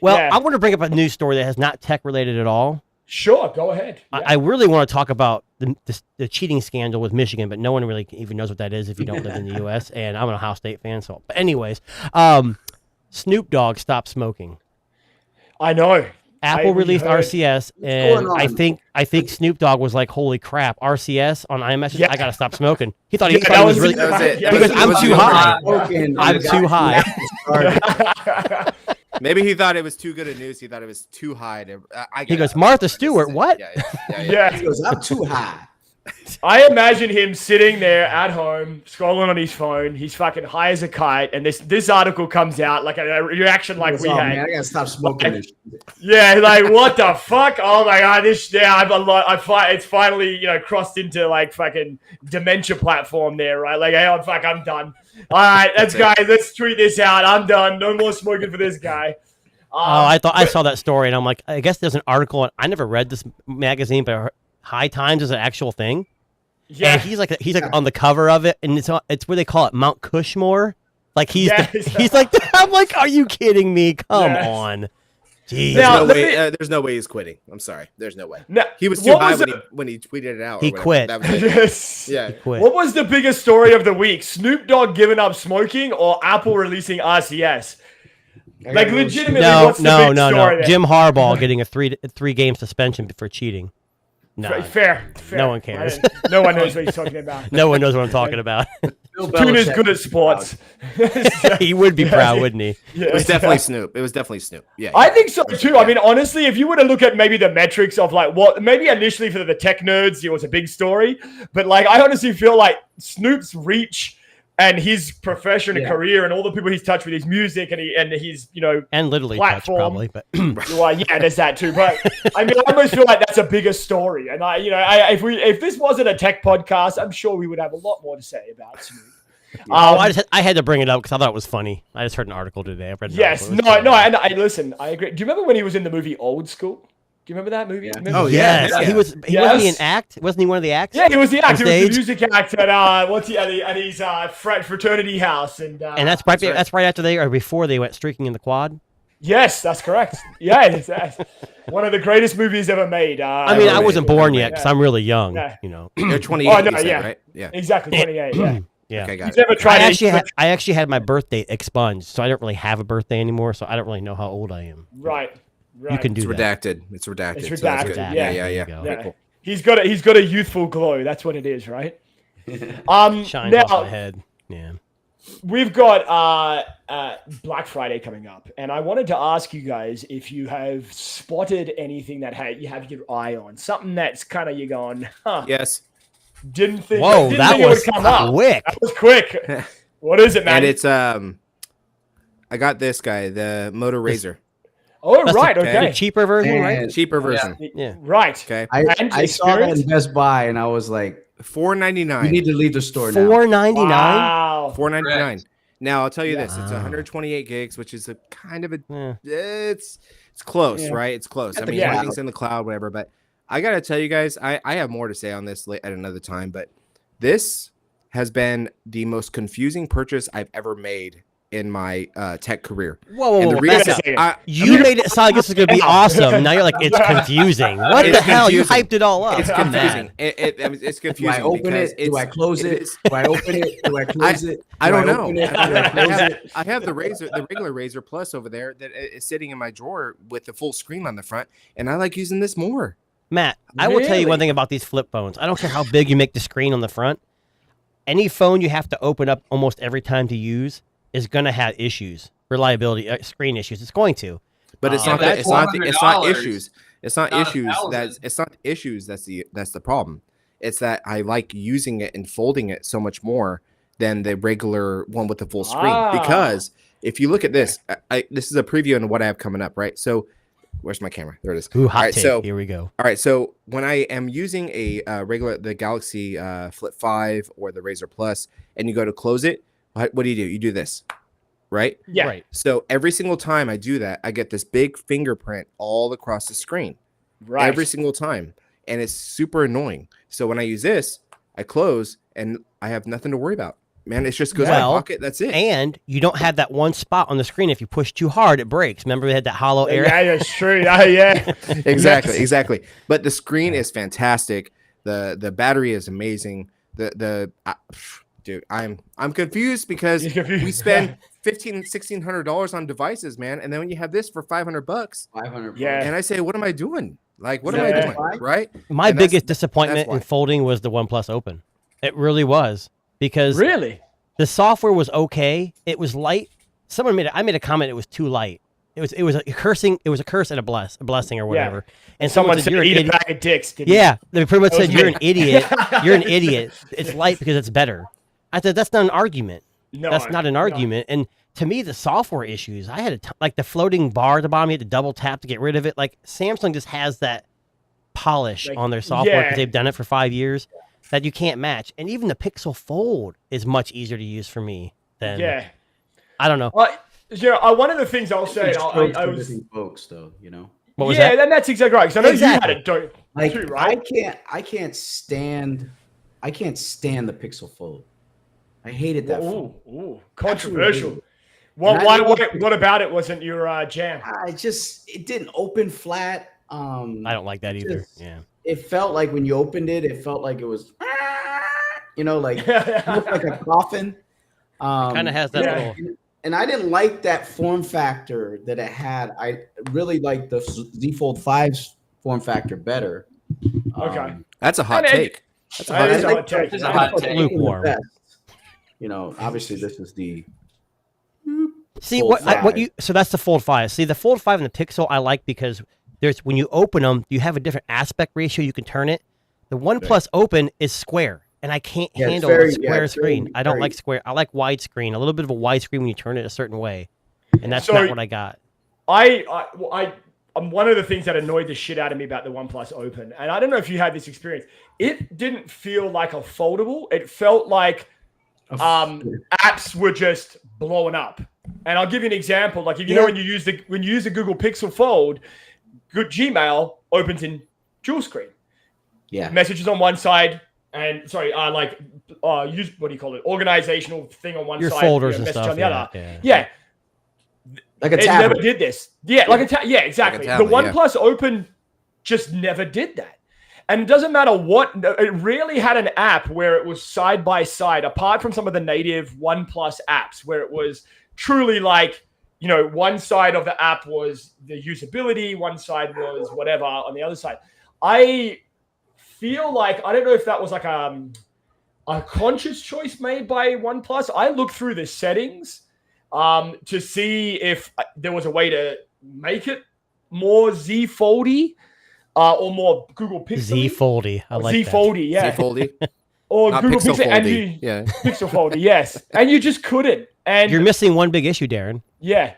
Well, I want to bring up a news story that has not tech related at all. Sure, go ahead. Yeah. I really want to talk about the cheating scandal with Michigan, but no one really even knows what that is if you don't live in the U.S. And I'm an Ohio State fan, so. But anyways, Snoop Dogg stopped smoking. I know. Apple released RCS, and I think Snoop Dogg was like, "Holy crap, RCS on iMessage! I gotta stop smoking." He thought he was really. That was it. Because I'm too high. I'm too high. Maybe he thought it was too good a news. He thought it was too high. He goes, Martha Stewart, what? Yeah. He goes, I'm too high. I imagine him sitting there at home, scrolling on his phone. He's fucking high as a kite, and this article comes out like a reaction like we had. Man, I gotta stop smoking this shit. Yeah, like what the fuck? Oh my god, it's finally crossed into like fucking dementia platform there, right? Like, hey, I'm done. All right, let's tweet this out. I'm done. No more smoking for this guy. I saw that story, and I'm like, I guess there's an article. I never read this magazine, but High Times is an actual thing. Yeah, and he's like on the cover of it, and it's where they call it Mount Cushmore. Like he's like, I'm like, are you kidding me? Come on. Jeez. There's no way he's quitting. I'm sorry. There's no way. No, he was too high when he tweeted it out. He quit. Yes. Yeah. He quit. What was the biggest story of the week? Snoop Dogg giving up smoking or Apple releasing RCS? Like legitimately, what's the big story? Jim Harbaugh getting a three game suspension for cheating. No, fair. No one cares. No one knows what he's talking about. No one knows what I'm talking about. Tune is good at sports. He would be proud, wouldn't he? It was definitely Snoop. Yeah. I think so too. Yeah. I mean, honestly, if you were to look at maybe the metrics of like what maybe initially for the tech nerds, it was a big story, but like I honestly feel like Snoop's reach and his profession and career and all the people he's touched with his music and his and literally platform, touched probably, but well, yeah, there's that too. But I mean, I almost feel like that's a bigger story. And if this wasn't a tech podcast, I'm sure we would have a lot more to say about Snoop. I had to bring it up because I thought it was funny. I just heard an article today. I read and I listen. I agree. Do you remember when he was in the movie Old School? Do you remember that movie? Yeah. Oh yes. He wasn't he an act? Wasn't he one of the acts? Yeah, he was the act. He was the music act at his fraternity house, and that's right after before they went streaking in the quad. Yes, that's correct. Yeah, it's one of the greatest movies ever made. I wasn't born yet because I'm really young. Yeah. You're 28. Right? Yeah, exactly 28. Yeah. Yeah. Okay, got it. Never tried I actually had my birthday expunged, so I don't really have a birthday anymore. So I don't really know how old I am. Right. You can do it's that. redacted. It's redacted. It's redacted. Yeah. Very cool. He's got a youthful glow. That's what it is, right? Shines off my head. Yeah. We've got Black Friday coming up, and I wanted to ask you guys if you have spotted anything that you have your eye on, something that's kind of you going, huh? Yes. Didn't think. Whoa, that was quick. That was quick. What is it, man? And it's I got this guy, the Moto Razor. Oh, That's right. the Okay. cheaper version, right? And Cheaper version. Yeah. Right. Okay. I saw that in Best Buy, and I was like, $4.99. "You need to leave the store now." $4.99. Wow. $4.99. Now I'll tell you this: Wow. it's 128 gigs, which is a kind of a Yeah. it's close, Yeah. right? It's close. I At the mean, cloud. everything's in the cloud, whatever. But I gotta tell you guys, I have more to say on this at another time. But this has been the most confusing purchase I've ever made in my tech career. Whoa, And the reason back up. You made it sound like this is going to be awesome. Now you're like, it's confusing. What It's the hell? You confusing. hyped it all up. It's I'm confusing. mad. I mean, it's Do confusing. I open because it? Do I close it? is- Do I open it? Do I close it? I Do don't know. open it? Do I close it? I have the regular Razor Plus over there that is sitting in my drawer with the full screen on the front, and I like using this more. Matt, I will tell you one Really? thing about these flip phones. I don't care how big you make the screen on the front. Any phone you have to open up almost every time to use is going to have issues, reliability, screen issues. It's going to. But it's Yeah, not but that. that's It's not $400. issues. It's not Not issues. 1,000. It's not issues. That's the problem. It's that I like using it and folding it so much more than the regular one with the full screen. Ah. Because if you look at this, this is a preview on what I have coming up. Right. So, where's my camera? There it is. Ooh, hot All right, take. so- Here we go. All right, so when I am using the Galaxy Flip 5 or the Razor Plus, and you go to close it, what do? You do this, right? Yeah. Right. So every single time I do that, I get this big fingerprint all across the screen, Right. every single time, and it's super annoying. So when I use this, I close, and I have nothing to worry about. Man, it just goes in Well, my pocket. That's it. And you don't have that one spot on the screen. If you push too hard, it breaks. Remember we had that hollow area? Yeah, that's true. Yeah. Exactly. But the screen is fantastic. The battery is amazing. Dude, I'm confused because He's confused. we spend $1,600 on devices, man, and then when you have this for $500, 500. Yeah. and I say, what am I doing? Like, what am I Yeah. doing? Right? My And that's- biggest disappointment that's why. in folding was the OnePlus Open. It really was. Because Really? the software was okay. It was light. I made a comment. It was too light. It was a cursing. It was a curse and a blessing or whatever. And Someone said "You're an eat a idiot." bag of dicks. didn't Yeah, they pretty much That was said you're me. an idiot. You're an idiot. It's light because it's better. I said that's not an argument. No, That's not an no. argument. And to me, the software issues. I had like the floating bar at the bottom. You had to double tap to get rid of it. Like Samsung just has that polish Like, on their software because yeah. they've done it for 5 years that you can't match. And even the Pixel Fold is much easier to use for me than Yeah. I don't know. Well, one of the things I'll say, I was. folks, though, you know. What was Yeah, that? then that's exactly right. Because I know Exactly. you had it Like too, right? I can't stand the Pixel Fold. I hated that phone. Ooh, controversial. Absolutely. What? And I know- What about it wasn't your jam? It didn't open flat. I don't like that either. just- Yeah. It felt like when you opened it, it felt like it was, like it looked like a coffin. Kind of has that yeah. little. And I didn't like that form factor that it had. I really liked the Z Fold 5's form factor better. Okay. That's a hot And it- take. That's a That hot is take. a hot take. It's a I hot thought take. they were the Lukewarm. best. Obviously this is the See Fold what 5. you so that's the Fold 5. See the Fold 5 and the Pixel I like because there's when you open them, you have a different aspect ratio. You can turn it. The OnePlus Open is square, and I can't Yeah, it's handle very- a yeah, square it's screen. very- I don't very- like square. I like widescreen. A little bit of a widescreen when you turn it a certain way, and that's So- not what I got. I'm one of the things that annoyed the shit out of me about the OnePlus Open, and I don't know if you had this experience. It didn't feel like a foldable. It felt like apps were just blowing up. And I'll give you an example. Like if you know when you use the Google Pixel Fold, good Gmail opens in dual screen. yeah. Messages on one side, and use what do you call it? Organizational thing on one Your side, folders and message stuff. on the Yeah, other. yeah. Yeah, Like a it never tablet. did this. Yeah, like a yeah, exactly. tablet, The OnePlus Open just never did that. And it doesn't matter what, it rarely had an app where it was side by side, apart from some of the native OnePlus apps, where it was truly like, one side of the app was the usability, one side was whatever on the other side. I feel like, I don't know if that was like a conscious choice made by OnePlus. I looked through the settings to see if there was a way to make it more Z Foldy or more Google Pixel. Z Foldy. I like Z that. Foldy, yeah. Z Foldy, Or not Google Pixel Pixel. And Foldy. you, Yeah. Pixel Foldy, yes. And you just couldn't. And You're missing one big issue, Darren. yeah.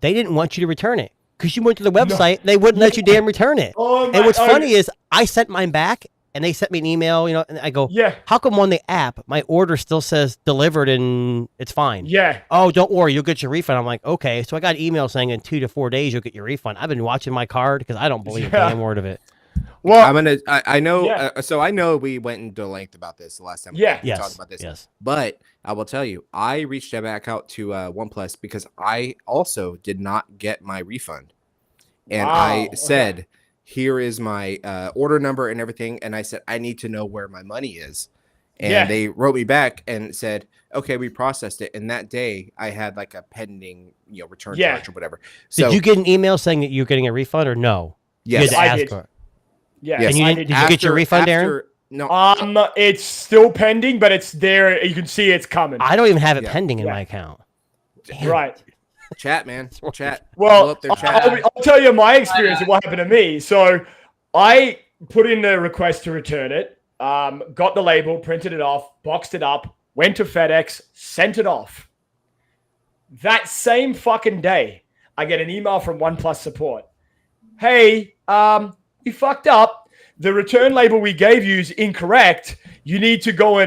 They didn't want you to return it. because you went to the website. They wouldn't let you damn return it. Oh And what's funny is I sent mine back, and they sent me an email, and I go, yeah. how come on the app my order still says delivered and it's fine? Yeah. Oh, don't worry, you'll get your refund. I'm like, okay. So I got an email saying in 2 to 4 days you'll get your refund. I've been watching my card because I don't believe a damn word of it. Well, I know. Yeah. So I know we went into length about this the last time. Yeah. We talked about this. Yes. But I will tell you, I reached back out to OnePlus because I also did not get my refund, and I said, "Here is my order number and everything," and I said, "I need to know where my money is," and they wrote me back and said, "Okay, we processed it." And that day, I had like a pending, return charge or whatever. So, did you get an email saying that you're getting a refund or no? Yes, I did. Yeah. Yes. And did you get your refund, Aaron? No. It's still pending, but it's there. You can see it's coming. I don't even have it pending in my account. Damn. Right. Chat, man. Chat. Well, Up their chat. I'll tell you my experience of what happened to me. So I put in the request to return it, got the label, printed it off, boxed it up, went to FedEx, sent it off. That same fucking day, I get an email from OnePlus support. Hey, you fucked up. The return label we gave you is incorrect. You need to go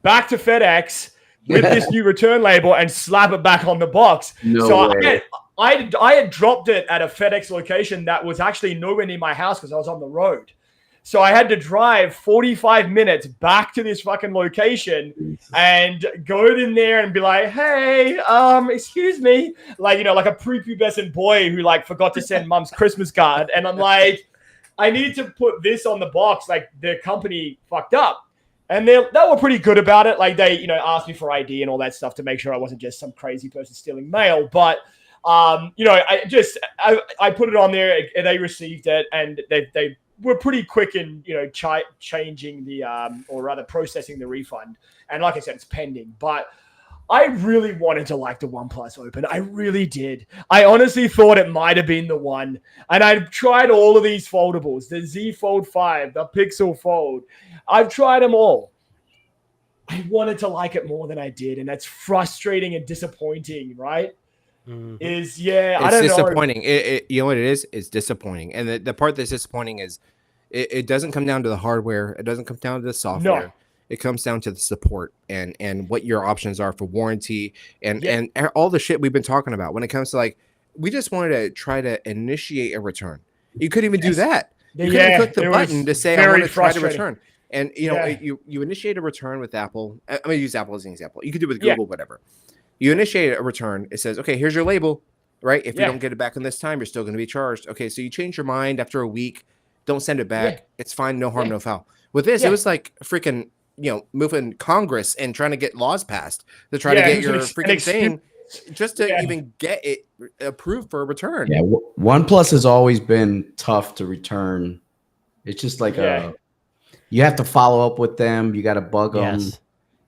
back to FedEx with this new return label and slap it back on the box. I had dropped it at a FedEx location that was actually nowhere near my house because I was on the road. So I had to drive 45 minutes back to this fucking location and go in there and be like, hey, excuse me. Like, like a prepubescent boy who forgot to send mom's Christmas card. And I'm like, I need to put this on the box. Like the company fucked up. And they were pretty good about it. Like they, asked me for ID and all that stuff to make sure I wasn't just some crazy person stealing mail. But, I put it on there. They received it and they were pretty quick in, changing or rather processing the refund. And like I said, it's pending. But I really wanted to like the OnePlus Open. I really did. I honestly thought it might have been the one. And I've tried all of these foldables, the Z Fold 5, the Pixel Fold. I've tried them all. I wanted to like it more than I did. And that's frustrating and disappointing, right? Mm-hmm. It's I don't disappointing. Know. You know what it is? It's disappointing. And the part that's disappointing is it doesn't come down to the hardware. It doesn't come down to the software. No. It comes down to the support and what your options are for warranty and all the shit we've been talking about when it comes to we just wanted to try to initiate a return. You couldn't even do that. You couldn't click the button to say I want to try to return. And you initiate a return with Apple. I'm going to use Apple as an example. You could do it with Google, whatever. You initiate a return. It says, okay, here's your label, right? If you don't get it back in this time, you're still going to be charged. Okay, so you change your mind after a week. Don't send it back. Yeah. It's fine. No harm, no foul. With this, it was like freaking, moving Congress and trying to get laws passed to try to get your freaking thing just to even get it approved for a return. Yeah, OnePlus has always been tough to return. It's just like you have to follow up with them. You got to bug them.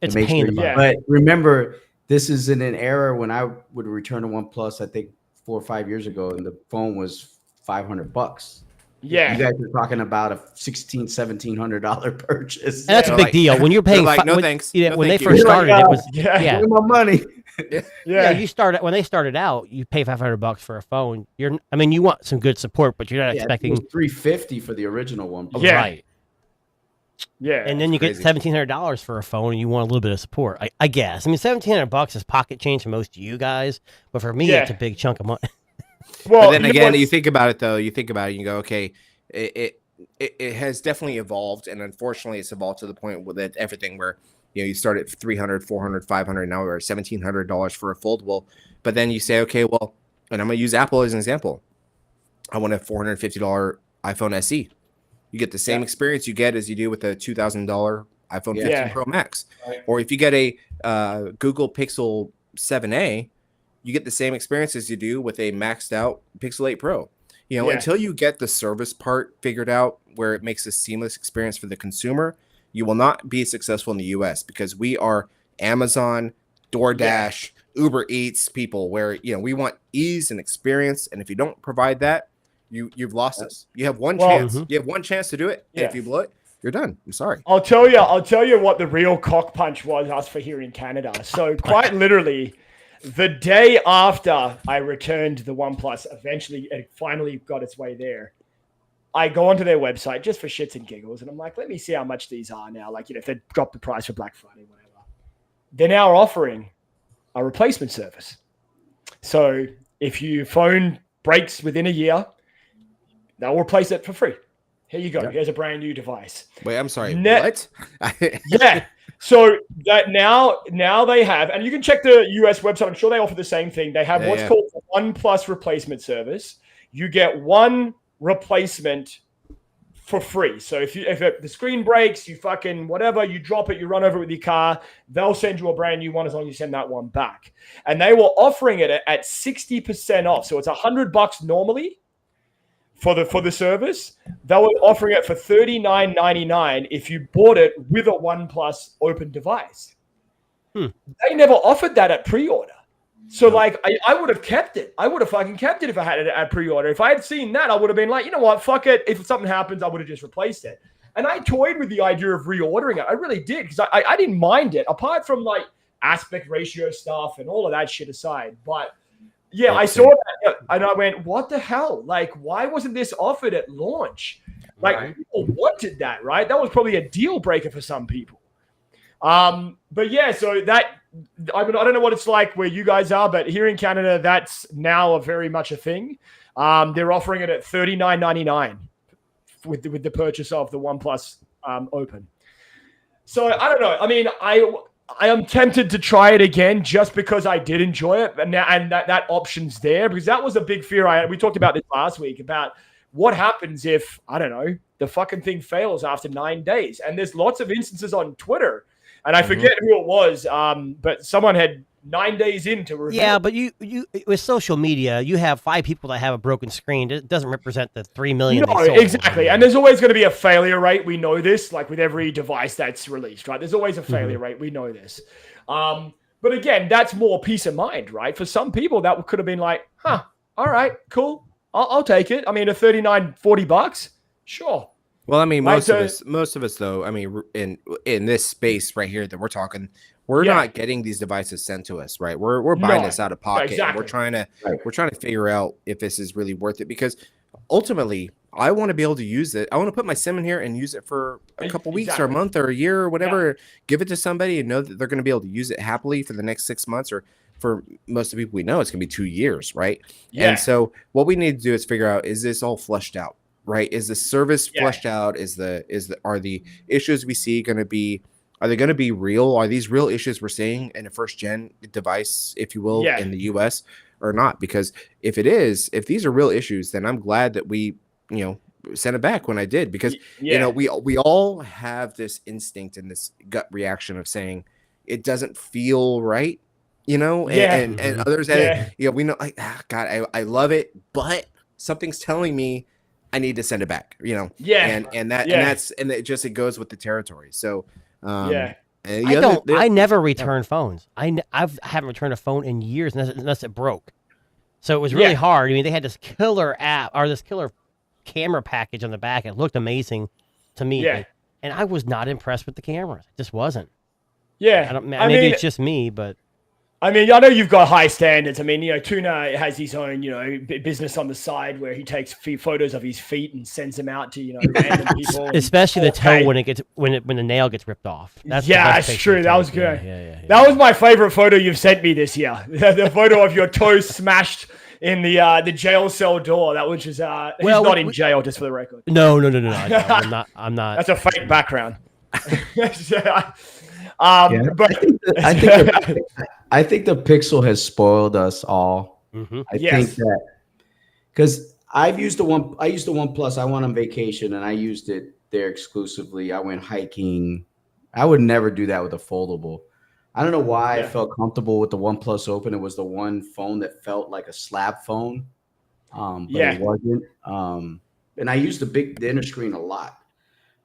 It's a pain. But remember, this is in an era when I would return a OnePlus, I think 4 or 5 years ago, and the phone was $500. Yeah, you guys are talking about a $1,700 purchase. And that's a big deal when you're paying. No thanks. Yeah, when they first started, it was give my money. You started when they started out. You pay $500 for a phone. You want some good support, but you're not expecting $350 for the original one. Yeah, right. Yeah, and then you get $1,700 for a phone, and you want a little bit of support. I guess. $1,700 is pocket change for most of you guys, but for me, it's a big chunk of money. Well, but then again, you think about it though. You think about it, you go, okay, it has definitely evolved, and unfortunately, it's evolved to the point with everything where you start at $300, $400, $500. Now we're at $1,700 for a foldable. But then you say, okay, well, and I'm gonna use Apple as an example. I want a $450 iPhone SE. You get the same experience you get as you do with a $2,000 iPhone 15 Pro Max, or if you get a Google Pixel 7a. You get the same experience as you do with a maxed out Pixel 8 Pro. Until you get the service part figured out where it makes a seamless experience for the consumer, you will not be successful in the US because we are Amazon, DoorDash, Uber Eats people where, we want ease and experience. And if you don't provide that, you've lost us. You have one chance. You have one chance to do it. And if you blow it, you're done. I'm sorry. I'll tell you what the real cock punch was us for here in Canada. So quite literally, The day after I returned the OnePlus, eventually it finally got its way there. I go onto their website just for shits and giggles, and I'm like, let me see how much these are now. Like, if they dropped the price for Black Friday, whatever. They're now offering a replacement service. So if your phone breaks within a year, they'll replace it for free. Here you go. Yep. Here's a brand new device. Wait, I'm sorry. What? Yeah. So that now they have, and you can check the US website. I'm sure they offer the same thing. They have what's called the OnePlus replacement service. You get one replacement for free. So if the screen breaks, you fucking whatever, you drop it, you run over it with your car, they'll send you a brand new one as long as you send that one back. And they were offering it at 60% off. So it's $100 normally for the service. They were offering it for $39.99 if you bought it with a OnePlus open device. They never offered that at pre-order. So like I would have kept it. I would have fucking kept it if I had it at pre-order. If I had seen that, I would have been like, you know what, fuck it. If something happens, I would have just replaced it. And I toyed with the idea of reordering it. I really did, because I didn't mind it, apart from like aspect ratio stuff and all of that shit aside. But yeah, I saw that and I went, what the hell? Like, why wasn't this offered at launch? Like, people wanted that, right? That was probably a deal breaker for some people. But yeah, so that, I mean, I don't know what it's like where you guys are, but here in Canada, that's now very much a thing. They're offering it at $39.99 with the purchase of the OnePlus Open. So I don't know. I mean, I am tempted to try it again just because I did enjoy it, and that option's there, because that was a big fear I had. We talked about this last week about what happens if, I don't know, the fucking thing fails after 9 days. And there's lots of instances on Twitter. And I forget who it was, but someone had 9 days in to review. Yeah, but you with social media, you have 5 people that have a broken screen. It doesn't represent the 3 million. No, exactly. And there's always going to be a failure rate. We know this, like with every device that's released, right? There's always a failure rate. We know this. But again, that's more peace of mind, right? For some people, that could have been like, all right, cool. I'll take it. I mean, a $39-$40, sure. Well, I mean, most of us, though, I mean, in this space right here that we're talking, we're not getting these devices sent to us, right? We're buying this out of pocket. Exactly. And we're trying to figure out if this is really worth it, because ultimately, I want to be able to use it. I want to put my SIM in here and use it for a couple weeks or a month or a year or whatever. Yeah. Give it to somebody and know that they're going to be able to use it happily for the next 6 months, or for most of the people we know, it's going to be 2 years, right? Yeah. And so what we need to do is figure out, is this all fleshed out? Right? Is the service fleshed out? Are the issues we see going to be, are they going to be real? Are these real issues we're seeing in a first gen device, if you will, in the US or not? Because if these are real issues, then I'm glad that we, sent it back when I did, because, we all have this instinct and this gut reaction of saying it doesn't feel right, and others, we know, like, God, I love it, but something's telling me I need to send it back, and it goes with the territory. So, I never return phones. I haven't returned a phone in years unless it broke. So it was really hard. I mean, they had this killer app or this killer camera package on the back. It looked amazing to me, and I was not impressed with the cameras. It just wasn't. Yeah, maybe it's just me, but. I mean, I know you've got high standards. I mean, Tuna has his own, business on the side where he takes photos of his feet and sends them out to, random people. Especially the toe when the nail gets ripped off. That's true. That was good. Yeah. That was my favorite photo you've sent me this year. The photo of your toe smashed in the jail cell door. That was just he's not in jail, just for the record. No. I'm not. That's a fake background. I think the Pixel has spoiled us all. I think that because I used the OnePlus. I went on vacation and I used it there exclusively. I went hiking. I would never do that with a foldable. I don't know why I felt comfortable with the OnePlus Open. It was the one phone that felt like a slab phone, but it wasn't. And I used the inner screen a lot.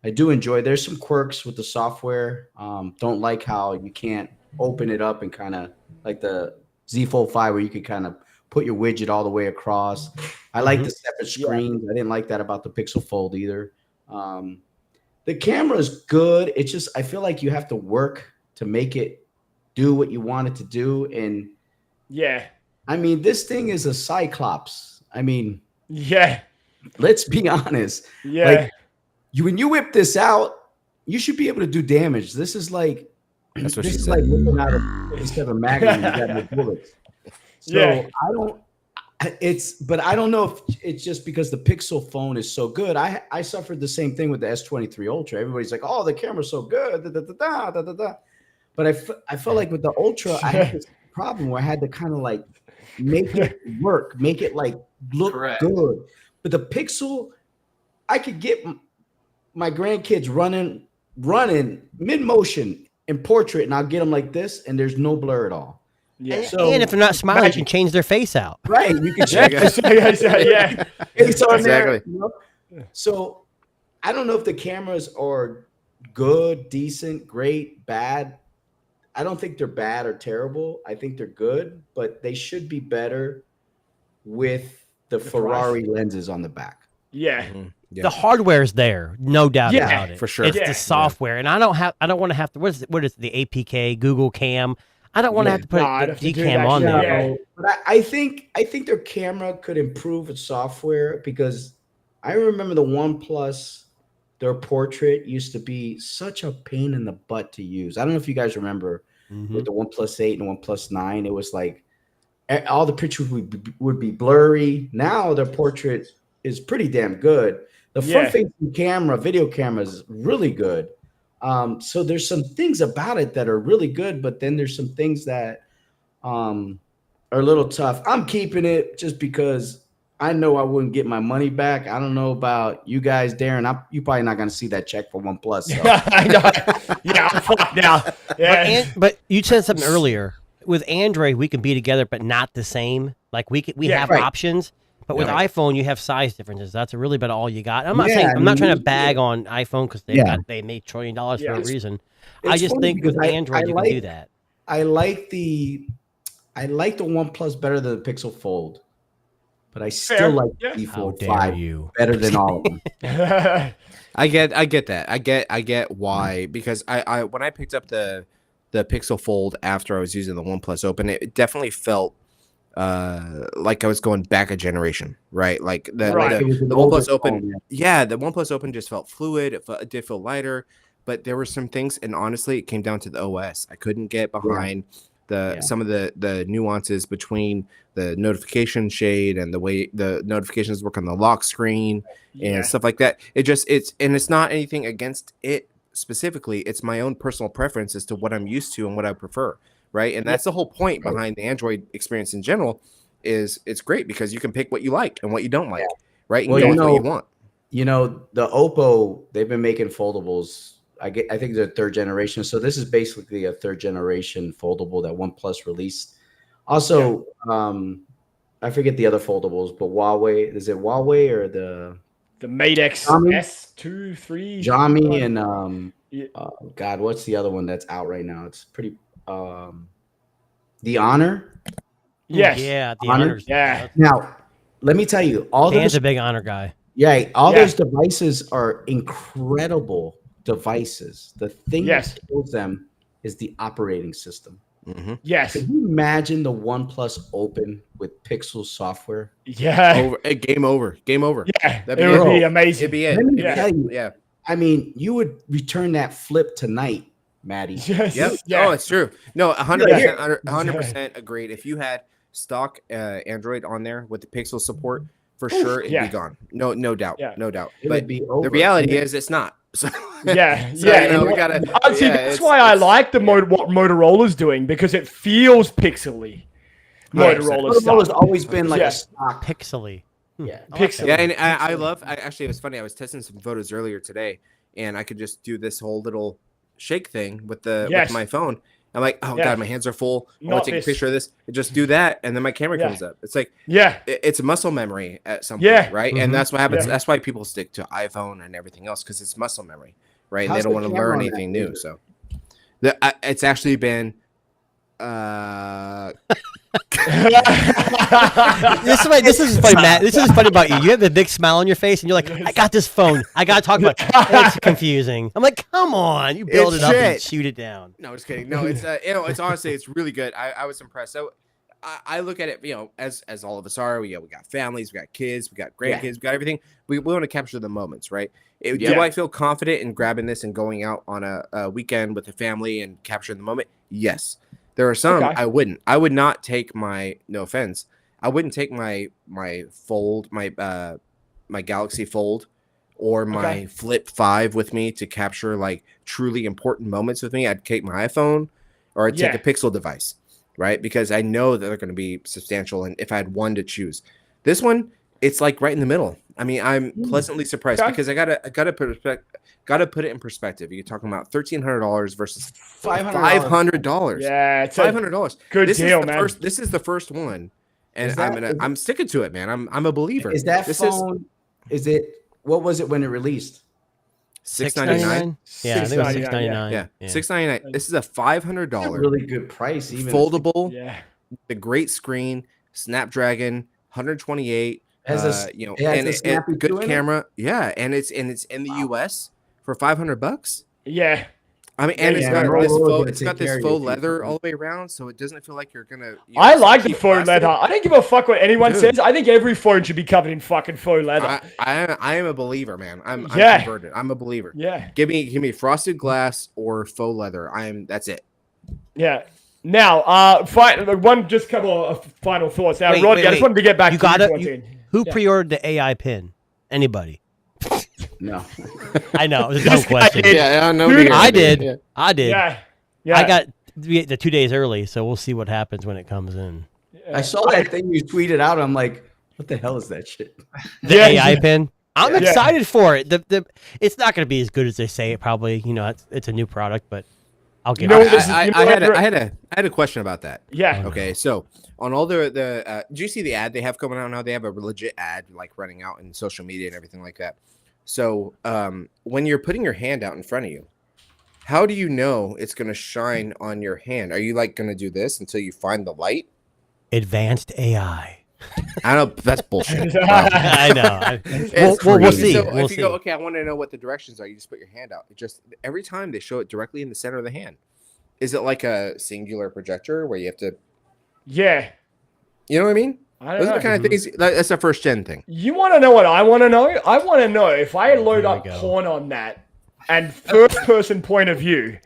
I do enjoy. There's some quirks with the software. Don't like how you can't open it up and kind of like the Z Fold 5 where you can kind of put your widget all the way across. I like the separate screens. I didn't like that about the Pixel Fold either. The camera is good. It's just I feel like you have to work to make it do what you want it to do. And Yeah. I mean, this thing is a Cyclops. I mean, Yeah. let's be honest. Yeah. Like, when you whip this out, you should be able to do damage. This is like, That's what this she is said. like whipping out a 57 Magnum. You got no bullets. So Yeah. but I don't know if it's just because the Pixel phone is so good. I suffered the same thing with the S23 Ultra. Everybody's like, oh, the camera's so good. Da, da, da, da, da, da, da. But I felt like with the Ultra, I had this problem where I had to kind of like make it work, make it like look Correct. good. But the Pixel, I could get my grandkids running mid motion in portrait, and I'll get them like this, and there's no blur at all. Yeah. So, and if they're not smiling, you can change their face out. right, you can Yeah. check Yeah. it's on there. Exactly. You know? So I don't know if the cameras are good, decent, great, bad. I don't think they're bad or terrible. I think they're good, but they should be better with the Ferrari lenses on the back. Yeah. Mhm. Yeah. The hardware's there, no doubt Yeah, about it. for sure. It's Yeah. the software, and I don't want to have to. What is the APK Google Cam? I don't want to Yeah. have to put No, I'd the have to do Gcam that on shit. there. Yeah. But I think their camera could improve its software, because I remember the OnePlus, their portrait used to be such a pain in the butt to use. I don't know if you guys remember with the OnePlus 8 and OnePlus 9. It was like all the pictures would be blurry. Now their portrait is pretty damn good. The front-facing camera, video camera, is really good. So there's some things about it that are really good, but then there's some things that are a little tough. I'm keeping it just because I know I wouldn't get my money back. I don't know about you guys, Darren. You probably not going to see that check for OnePlus. So. I know. Yeah, I'm fucked now. Yeah. But you said something earlier. With Android, we can be together, but not the same. Like we have right. options. But with Right. iPhone, you have size differences. That's really about all you got. I'm not Yeah, saying I I'm not mean, trying to bag on iPhone because they made $1 trillion for Yeah. a reason. It's I just funny think with because Android you can do that. I like the OnePlus better than the Pixel Fold, but I still Fair. like Yeah. the How Fold dare 5 you? better than all of them. I get that. I get why, because I when I picked up the Pixel Fold after I was using the OnePlus Open, it definitely felt like I was going back a generation, right? Like the Right. It was an the older OnePlus Open, phone, yeah, the OnePlus Open just felt fluid. It did feel lighter, but there were some things, and honestly, it came down to the OS. I couldn't get behind some of the nuances between the notification shade and the way the notifications work on the lock screen and stuff like that. It's not anything against it specifically. It's my own personal preference as to what I'm used to and what I prefer. Right. And that's the whole point behind the Android experience in general. Is it's great because you can pick what you like and what you don't like. Right. And Well, go you with what know- you want. You know, the Oppo, they've been making foldables. I think they're third generation. So this is basically a third generation foldable that OnePlus released. Also, I forget the other foldables, but Huawei, is it Huawei or the Mate X Xiaomi? S2, 3. Xiaomi and Yeah. God, what's the other one that's out right now? It's pretty the Honor. Yes. Yeah, the Honor? honors. Yeah. Now, let me tell you, all Dan's those a big honor guy. all Yeah. those devices are incredible devices. The thing Yes. that kills them is the operating system. Mm-hmm. Yes. Can you imagine the OnePlus Open with Pixel software? Yeah. Game over. Yeah. That'd It be would it. be amazing. It'd be it. Let me Yeah. tell you, Yeah. I mean, you would return that flip tonight, Maddie. Yes. Yep. Yeah. Oh, it's true. No, 100% agreed. If you had stock Android on there with the Pixel support, for sure it'd yeah. be gone. No doubt. Yeah. No doubt. It But would be over. the reality is it's not. So, Yeah, so, yeah. you know, and we gotta. see, yeah, that's it's- why I it's- like the what Motorola's doing, because it feels pixely. 100%. Motorola Motorola's stuff. always been like Yeah. a stock. Pixely. Yeah. I like Pixel. that. Yeah, and I actually, it was funny. I was testing some photos earlier today, and I could just do this whole little shake thing with Yes. my phone. I'm like, oh Yeah. god, my hands are full. I Not want to take this. a picture of this. And just do that, and then my camera Yeah. comes up. It's like Yeah, it's muscle memory at some Yeah. point, right? Mhm. And that's what happens. Yeah. That's why people stick to iPhone and everything else, because it's muscle memory, right? And How's they don't the want to camera learn on that anything new. thing? So it's actually been This is funny, Matt. This is funny about you. You have the big smile on your face, and you're like, "I got this phone. I gotta talk about it." It's confusing. I'm like, "Come on, you build It's it up and shit. shoot it down." No, just kidding. No, it's it's honestly it's really good. I was impressed. So I look at it, as all of us are. We got families, we got kids, we got Yeah. grandkids, we got everything. We want to capture the moments, right? Do Yeah. I feel confident in grabbing this and going out on a weekend with the family and capturing the moment? Yes. There are some Okay. I wouldn't. I would not take no offense, I wouldn't take my Fold, my Galaxy Fold, or my Flip 5 with me to capture like truly important moments with me. I'd take my iPhone, or I'd take a Pixel device, right? Because I know that they're going to be substantial. And if I had one to choose, this one, it's like right in the middle. I mean, I'm pleasantly surprised because I gotta put it in perspective. You're talking about $1,300 versus $500. Yeah, it's $500. good deal, man. This is the first one, and I'm sticking to it, man. I'm a believer. Is that phone? Is it? What was it when it released? $699. Yeah, I think it was $699. Yeah, $699. This is a $500 really good price, even foldable. Yeah, the great screen, Snapdragon 128. Good camera. Yeah, and it's in the US for $500. Yeah. I mean, and it's got this faux leather all the way around, so it doesn't feel like you're gonna. I like the faux leather. I don't give a fuck what anyone says. I think every phone should be covered in fucking faux leather. I am a believer, man. I'm converted. I'm a believer. Yeah. Give me frosted glass or faux leather. That's it. Yeah. Now, just couple of final thoughts. Now, Rodney, I just wanted to get back to who pre-ordered the AI pin? Anybody? No. I know. It was a dumb question. I did. Yeah. I did. Yeah. I got the 2 days early, so we'll see what happens when it comes in. I saw that thing you tweeted out. I'm like, what the hell is that shit? The AI pin. I'm excited for it. It's not going to be as good as they say it. Probably, it's a new product, but I'll give it. I had a question about that. Yeah. Okay. So on all do you see the ad they have coming out now? They have a legit ad like running out in social media and everything like that. So when you're putting your hand out in front of you, how do you know it's going to shine on your hand? Are you like going to do this until you find the light? Advanced AI. I know that's bullshit. I know. We'll see. So if you go, okay, I want to know what the directions are. You just put your hand out. Every time they show it directly in the center of the hand. Is it like a singular projector where you have to? Yeah. You know what I mean? Those are the kind of things. That's a first gen thing. You want to know what I want to know? I want to know if I load up porn on that and first person point of view,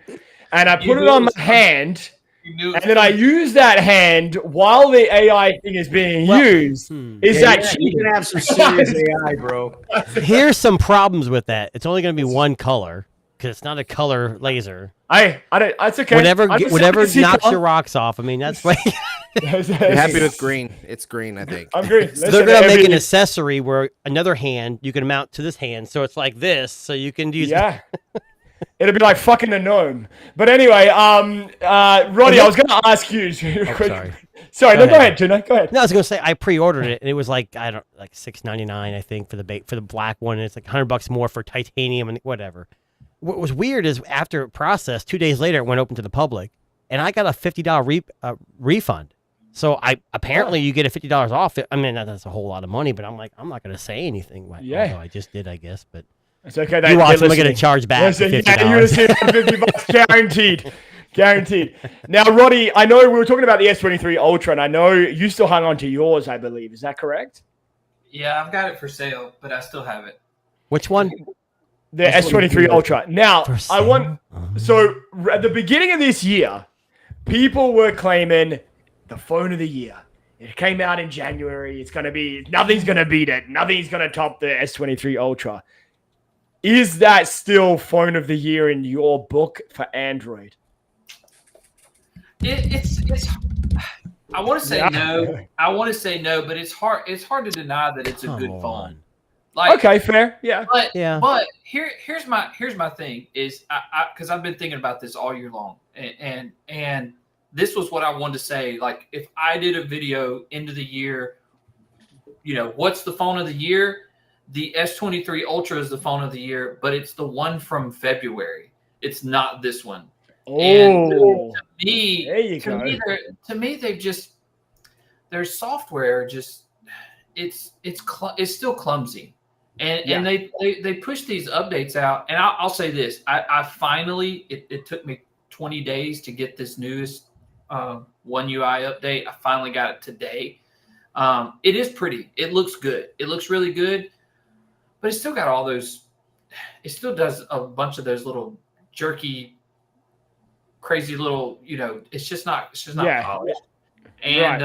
and I put it on my hand. And then I use that hand while the AI thing is being used. Is that cheating? You can have some serious AI, bro. Here's some problems with that. It's only going to be one color because it's not a color laser. That's okay. Whatever knocks your rocks off. I mean, that's why. You're happy with green? It's green, I think. I'm green. So they're going to make an accessory where another hand you can mount to this hand, so it's like this, so you can use. Yeah. It'll be like fucking a gnome. But anyway, Roddy, I was going to ask you. Sorry, go ahead, Tuna. Go ahead. No, I was going to say I pre-ordered it, and it was like $6.99, I think, for the black one, and it's like $100 more for titanium and whatever. What was weird is after it processed, 2 days later, it went open to the public, and I got a $50 refund. So apparently you get a $50 off. I mean, that's a whole lot of money, but I'm like, I'm not going to say anything. Although I just did, I guess, but. It's okay. You watch them, I'm going to charge back $50. Yeah, you're going to see $50, guaranteed. Now, Roddy, I know we were talking about the S23 Ultra, and I know you still hung on to yours, I believe. Is that correct? Yeah, I've got it for sale, but I still have it. Which one? The S23 Ultra. Now, so at the beginning of this year, people were claiming the phone of the year. It came out in January. Nothing's going to beat it. Nothing's going to top the S23 Ultra. Is that still phone of the year in your book for Android? It's. I want to say no. I want to say no, but it's hard. It's hard to deny that it's a good phone. Okay, fair. Yeah. But here's my thing is because I've been thinking about this all year long, and this was what I wanted to say. Like if I did a video into the year, what's the phone of the year? The S23 Ultra is the phone of the year, but it's the one from February. It's not this one. Oh, and to me, they've just their software just it's still clumsy, and they push these updates out. And I'll say this: I finally it took me 20 days to get this newest One UI update. I finally got it today. It is pretty. It looks good. It looks really good, but it's still got all those. It still does a bunch of those little jerky, crazy little. It's just not. It's just not polished. And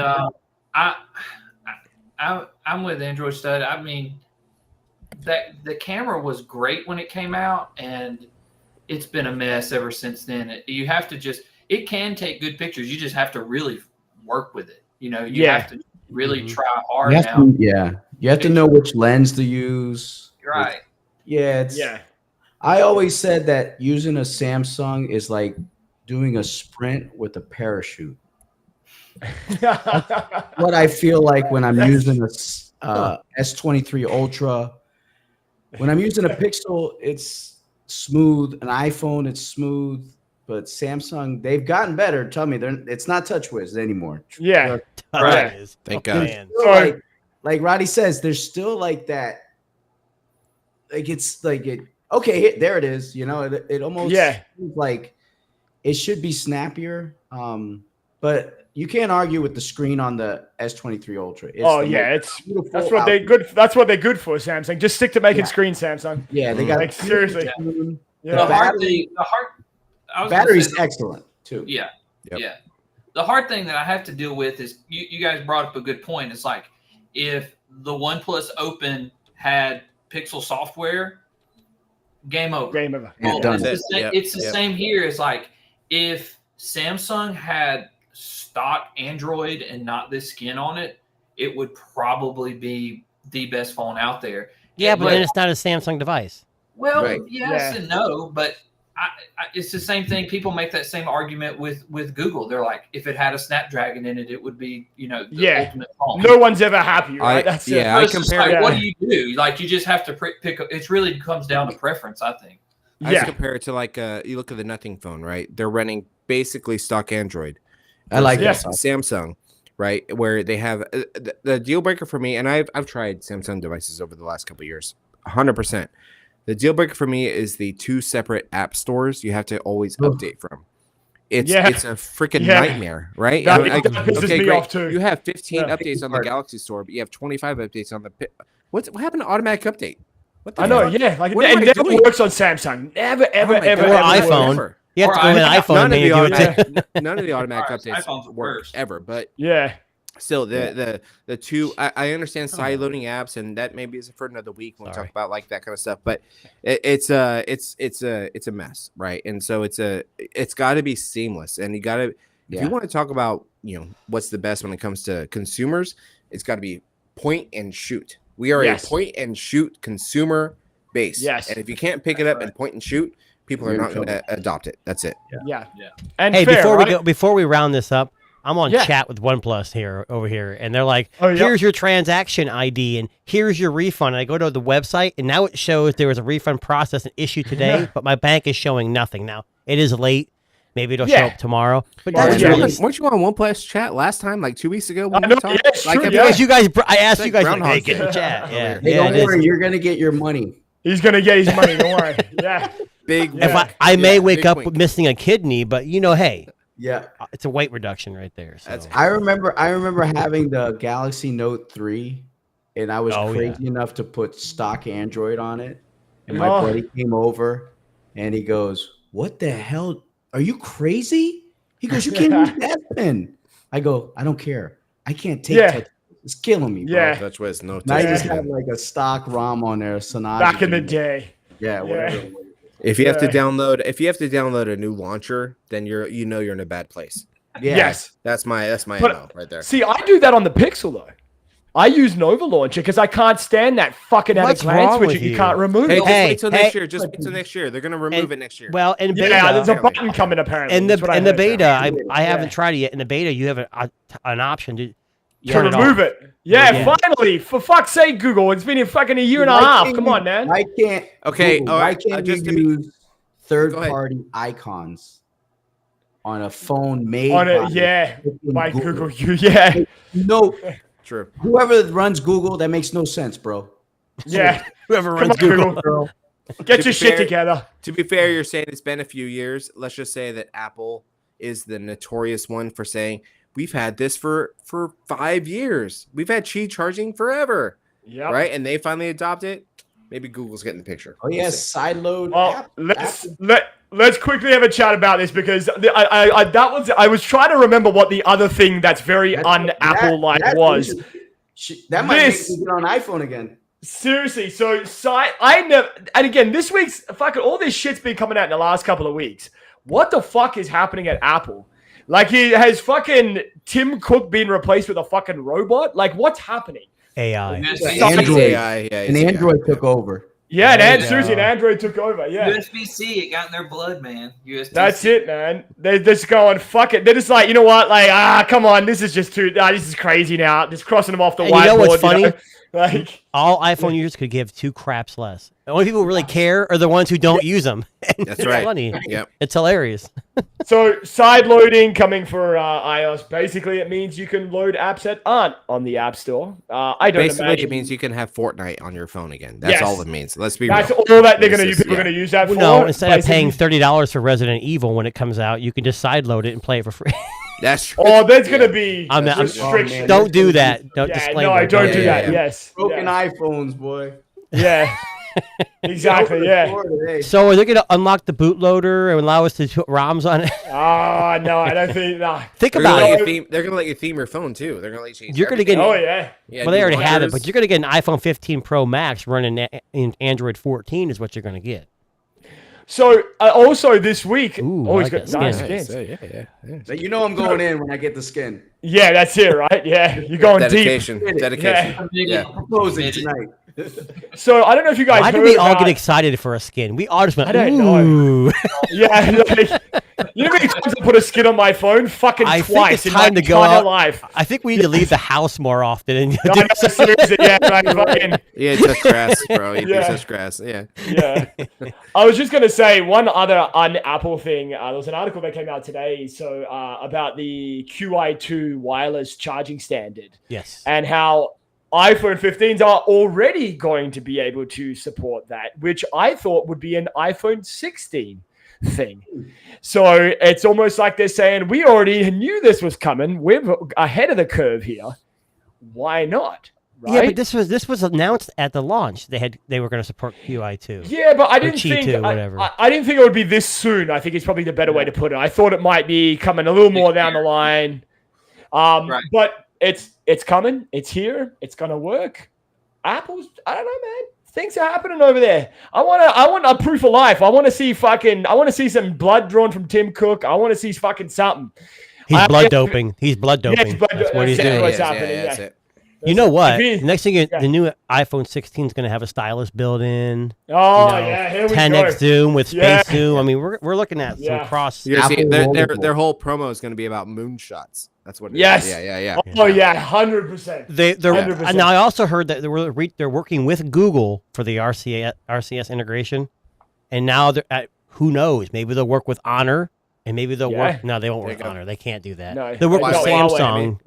I'm with Android Stud. I mean, that the camera was great when it came out, and it's been a mess ever since then. You have to just. It can take good pictures. You just have to really work with it. You have to really try hard now. You have to know which lens to use. Right. I always said that using a Samsung is like doing a sprint with a parachute. What I feel like when I'm using a S23 Ultra. When I'm using a Pixel, it's smooth. An iPhone, it's smooth. But Samsung, they've gotten better. Tell me, it's not TouchWiz anymore. Yeah, right. Thank God. Like Roddy says, there's still like that. Like it's like it. Okay, there it is. It almost seems like it should be snappier. But you can't argue with the screen on the S23 Ultra. That's what they're good. That's what they're good for, Samsung. Just stick to making screens, Samsung. Yeah, they got seriously. The battery's excellent too. Yeah. The hard thing that I have to deal with is you guys brought up a good point. It's like if the OnePlus Open had Pixel software, game over. It's the same here. It's like if Samsung had stock Android and not this skin on it, it would probably be the best phone out there. Yeah, but then it's not a Samsung device. Well, yes and no, but it's the same thing. People make that same argument with Google. They're like, if it had a Snapdragon in it, it would be, the ultimate phone. No one's ever happy, right? I compare. What do you do? Like, you just have to pick. It really comes down to preference, I think. I just compare it to you look at the Nothing phone, right? They're running basically stock Android. I like that. Samsung, right? Where they have the deal breaker for me, and I've tried Samsung devices over the last couple of years, 100%. The deal breaker for me is the 2 separate app stores you have to always update from. It's a freaking nightmare, right? That pisses me off too. You have 15 updates on the Galaxy Store, but you have 25 updates on the. What happened to automatic update? What the hell? It never works on Samsung. Never, ever, ever. Or iPhone. You have to go with an iPhone. None of the automatic updates work ever, but still, the two, I understand side loading apps, and that maybe is for another week when we talk about like that kind of stuff. But it's a mess, right? And so it's got to be seamless, and you got to if you want to talk about what's the best when it comes to consumers, it's got to be point and shoot. We are a point and shoot consumer base, and if you can't pick it up and point and shoot, people are not going to adopt it. That's it. And hey, before we round this up. I'm on chat with OnePlus over here, and they're like, here's your transaction ID, and here's your refund. And I go to the website, and now it shows there was a refund process and issue today, but my bank is showing nothing. Now, it is late. Maybe it'll show up tomorrow. But weren't you on OnePlus chat last time, like 2 weeks ago? Because you guys, I asked you guys, hey, get in the chat. Hey, don't worry, you're going to get your money. He's going to get his money, don't worry. If I may wake up missing a kidney, but hey. Yeah, it's a weight reduction right there. So. I remember having the Galaxy Note 3, and I was crazy enough to put stock Android on it. And my buddy came over, and he goes, "What the hell? Are you crazy?" He goes, "You can't use that pen." I go, "I don't care. I can't take touch. It's killing me, bro." TouchWiz, no. I just had like a stock ROM on there, Sonata. Back in the day. Yeah, whatever. If you have to download a new launcher, then you're in a bad place. Yeah. Yes, that's my MO right there. See, I do that on the Pixel though. I use Nova Launcher because I can't stand that fucking at a glance switch you can't remove. Just wait till next year. Just wait till next year. They're gonna remove it next year. Well, in beta, there's a button coming apparently. In the beta, I haven't tried it yet. In the beta, you have an option to remove it. Finally, for fuck's sake, Google. It's been fucking a year and a half. Come on, man. I can't. Okay, Google, all right. Why can't you use third-party icons on a phone made by Google? No, true. Whoever runs Google, that makes no sense, bro. Yeah, whoever runs Google, bro. Get your shit together. To be fair, you're saying it's been a few years. Let's just say that Apple is the notorious one for saying, we've had this for 5 years. We've had Qi charging forever. Yeah. Right. And they finally adopt it. Maybe Google's getting the picture. Oh, yes. Sideload. Well, let's quickly have a chat about this because I was trying to remember what the other thing that's very un-Apple-like was. That might make me get on iPhone again. Seriously, so I never, and again, this week's fucking all this shit's been coming out in the last couple of weeks. What the fuck is happening at Apple? Like, has fucking Tim Cook been replaced with a fucking robot? Like, what's happening? AI. Android. Android took over. Yeah, and seriously, an Android took over. Yeah, USB-C, it got in their blood, man. USB-C. That's it, man. They're just going, fuck it. They're just like, you know what? Like, come on, this is just too. This is crazy now. Just crossing them off the whiteboard. You know what's funny? You know? Like, all iPhone users could give 2 craps less. The only people who really care are the ones who don't use them. That's right. Funny. Yep. It's hilarious. So side loading coming for iOS. Basically, it means you can load apps that aren't on the App Store. I don't. Basically, imagine... it means you can have Fortnite on your phone again. That's all it means. Let's be That's real. all that they're going to use. People are going to use that for. No, instead of paying $30 for Resident Evil when it comes out, you can just sideload it and play it for free. That's true. Oh, there's going to be restrictions. Don't do that. Don't disclaim. No, don't do that. Yes. Broken iPhones, boy. Yeah. Exactly. Yeah. So are they going to unlock the bootloader and allow us to put ROMs on it? Oh no, I don't think. No. Think about it. They're going to let you theme your phone too. They're going to let you change. You're going to get. Oh yeah. Well, they already have it, but you're going to get an iPhone 15 Pro Max running in Android 14 is what you're going to get. So also this week, always got nice skins. So you know I'm going in when I get the skin. Yeah, that's it, right? Yeah, you're going Dedication. deep. Dedication. Yeah. I'm proposing tonight. So I don't know if you guys. Why do we all get excited for a skin? We all just went. I don't know. Yeah, you know how many times I put a skin on my phone? Fucking twice in my entire life. I think we need to leave the house more often. And seriously, yeah, right. Yeah, touch grass, bro. You touch grass. Yeah. Yeah. I was just gonna say one other un-Apple thing. There was an article that came out today, so about the QI2 wireless charging standard. Yes. And how iPhone 15s are already going to be able to support that, which I thought would be an iPhone 16 thing. So it's almost like they're saying, we already knew this was coming. We're ahead of the curve here. Why not? Right? Yeah, but this was announced at the launch. They were going to support QI2. Yeah, but I didn't think whatever. I didn't think it would be this soon. I think it's probably the better way to put it. I thought it might be coming a little more down the line. But it's coming. It's here. It's gonna work. Apple's. I don't know, man. Things are happening over there. I want a proof of life. I want to see some blood drawn from Tim Cook. I want to see fucking something. He's blood doping. He's blood doping. Yeah, that's what he's doing. What's happening? That's it. You know what? Next thing, the new iPhone 16 is going to have a stylus built in. Oh, yeah, here we 10x go. zoom with space zoom. I mean, we're looking at some cross. Their whole promo is going to be about moonshots. That's what it is. Yeah. Oh, yeah, 100%. They're 100%. Now, I also heard that they're working with Google for the RCS integration. And now, who knows? Maybe they'll work with Honor, and maybe they'll work. No, they won't work with Honor. They can't do that. No. They'll work with Samsung.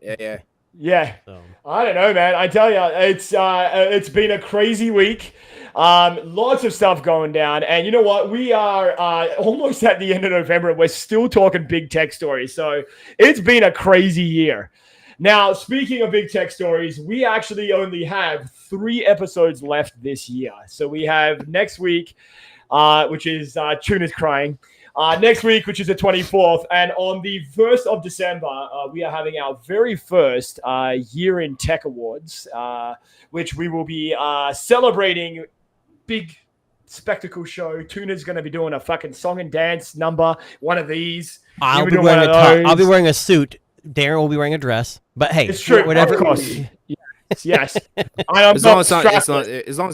Yeah. So. I don't know, man. I tell you, it's been a crazy week. Lots of stuff going down. And you know what? We are almost at the end of November, and we're still talking big tech stories. So it's been a crazy year. Now, speaking of big tech stories, we actually only have 3 episodes left this year. So we have next week, which is Tuna's crying. Next week, which is the 24th, and on the 1st of December, we are having our very first Year in Tech Awards, which we will be celebrating. Big spectacle show. Tuna's going to be doing a fucking song and dance number, one of these. I'll be wearing a suit. Darren will be wearing a dress. But hey, it's true. Whatever. Of course. Yes. As long as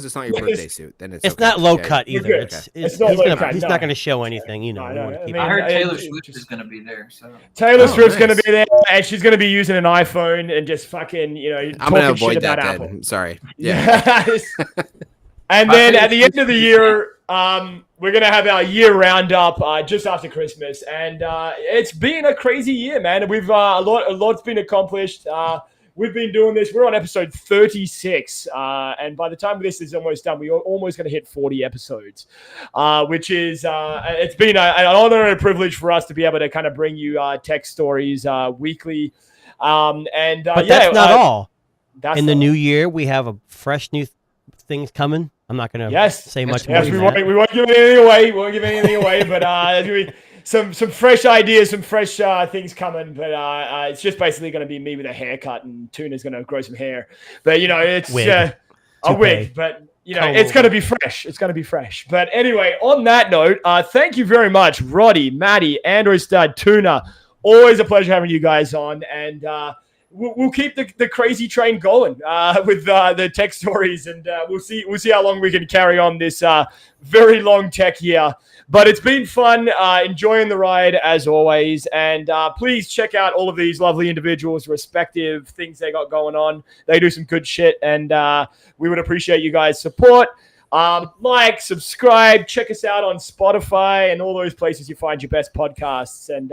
it's not your birthday suit, then it's okay. Not low cut either. It's not low cut. He's not going to show anything, you know. I heard Taylor Swift is going to be there. So Taylor Swift's going to be there, and she's going to be using an iPhone and just fucking, I'm going to talking shit avoid about that. Apple. Then. Sorry. Yeah. And then at the end of the year, we're going to have our year roundup just after Christmas. And it's been a crazy year, man. We've a lot's been accomplished. we've been doing this. We're on episode 36. And by the time this is almost done, we're almost going to hit 40 episodes, which is, it's been an honor and a privilege for us to be able to kind of bring you tech stories weekly. But that's not all. That's in the new year, we have a fresh new things coming. I'm not going to say much more. Yes, we won't give anything away. We won't give anything away, but there's going to be some fresh ideas, some fresh things coming. But it's just basically going to be me with a haircut, and Tuna's going to grow some hair. But, it's a wig. But, it's going to be fresh. It's going to be fresh. But anyway, on that note, thank you very much, Roddy, Maddie, Android Stud, Tuna. Always a pleasure having you guys on. And we'll keep the crazy train going with the tech stories, and we'll see how long we can carry on this very long tech year. But it's been fun, enjoying the ride as always. And please check out all of these lovely individuals' respective things they got going on. They do some good shit, and we would appreciate you guys' support. Like, subscribe, check us out on Spotify and all those places you find your best podcasts. And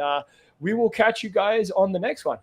we will catch you guys on the next one.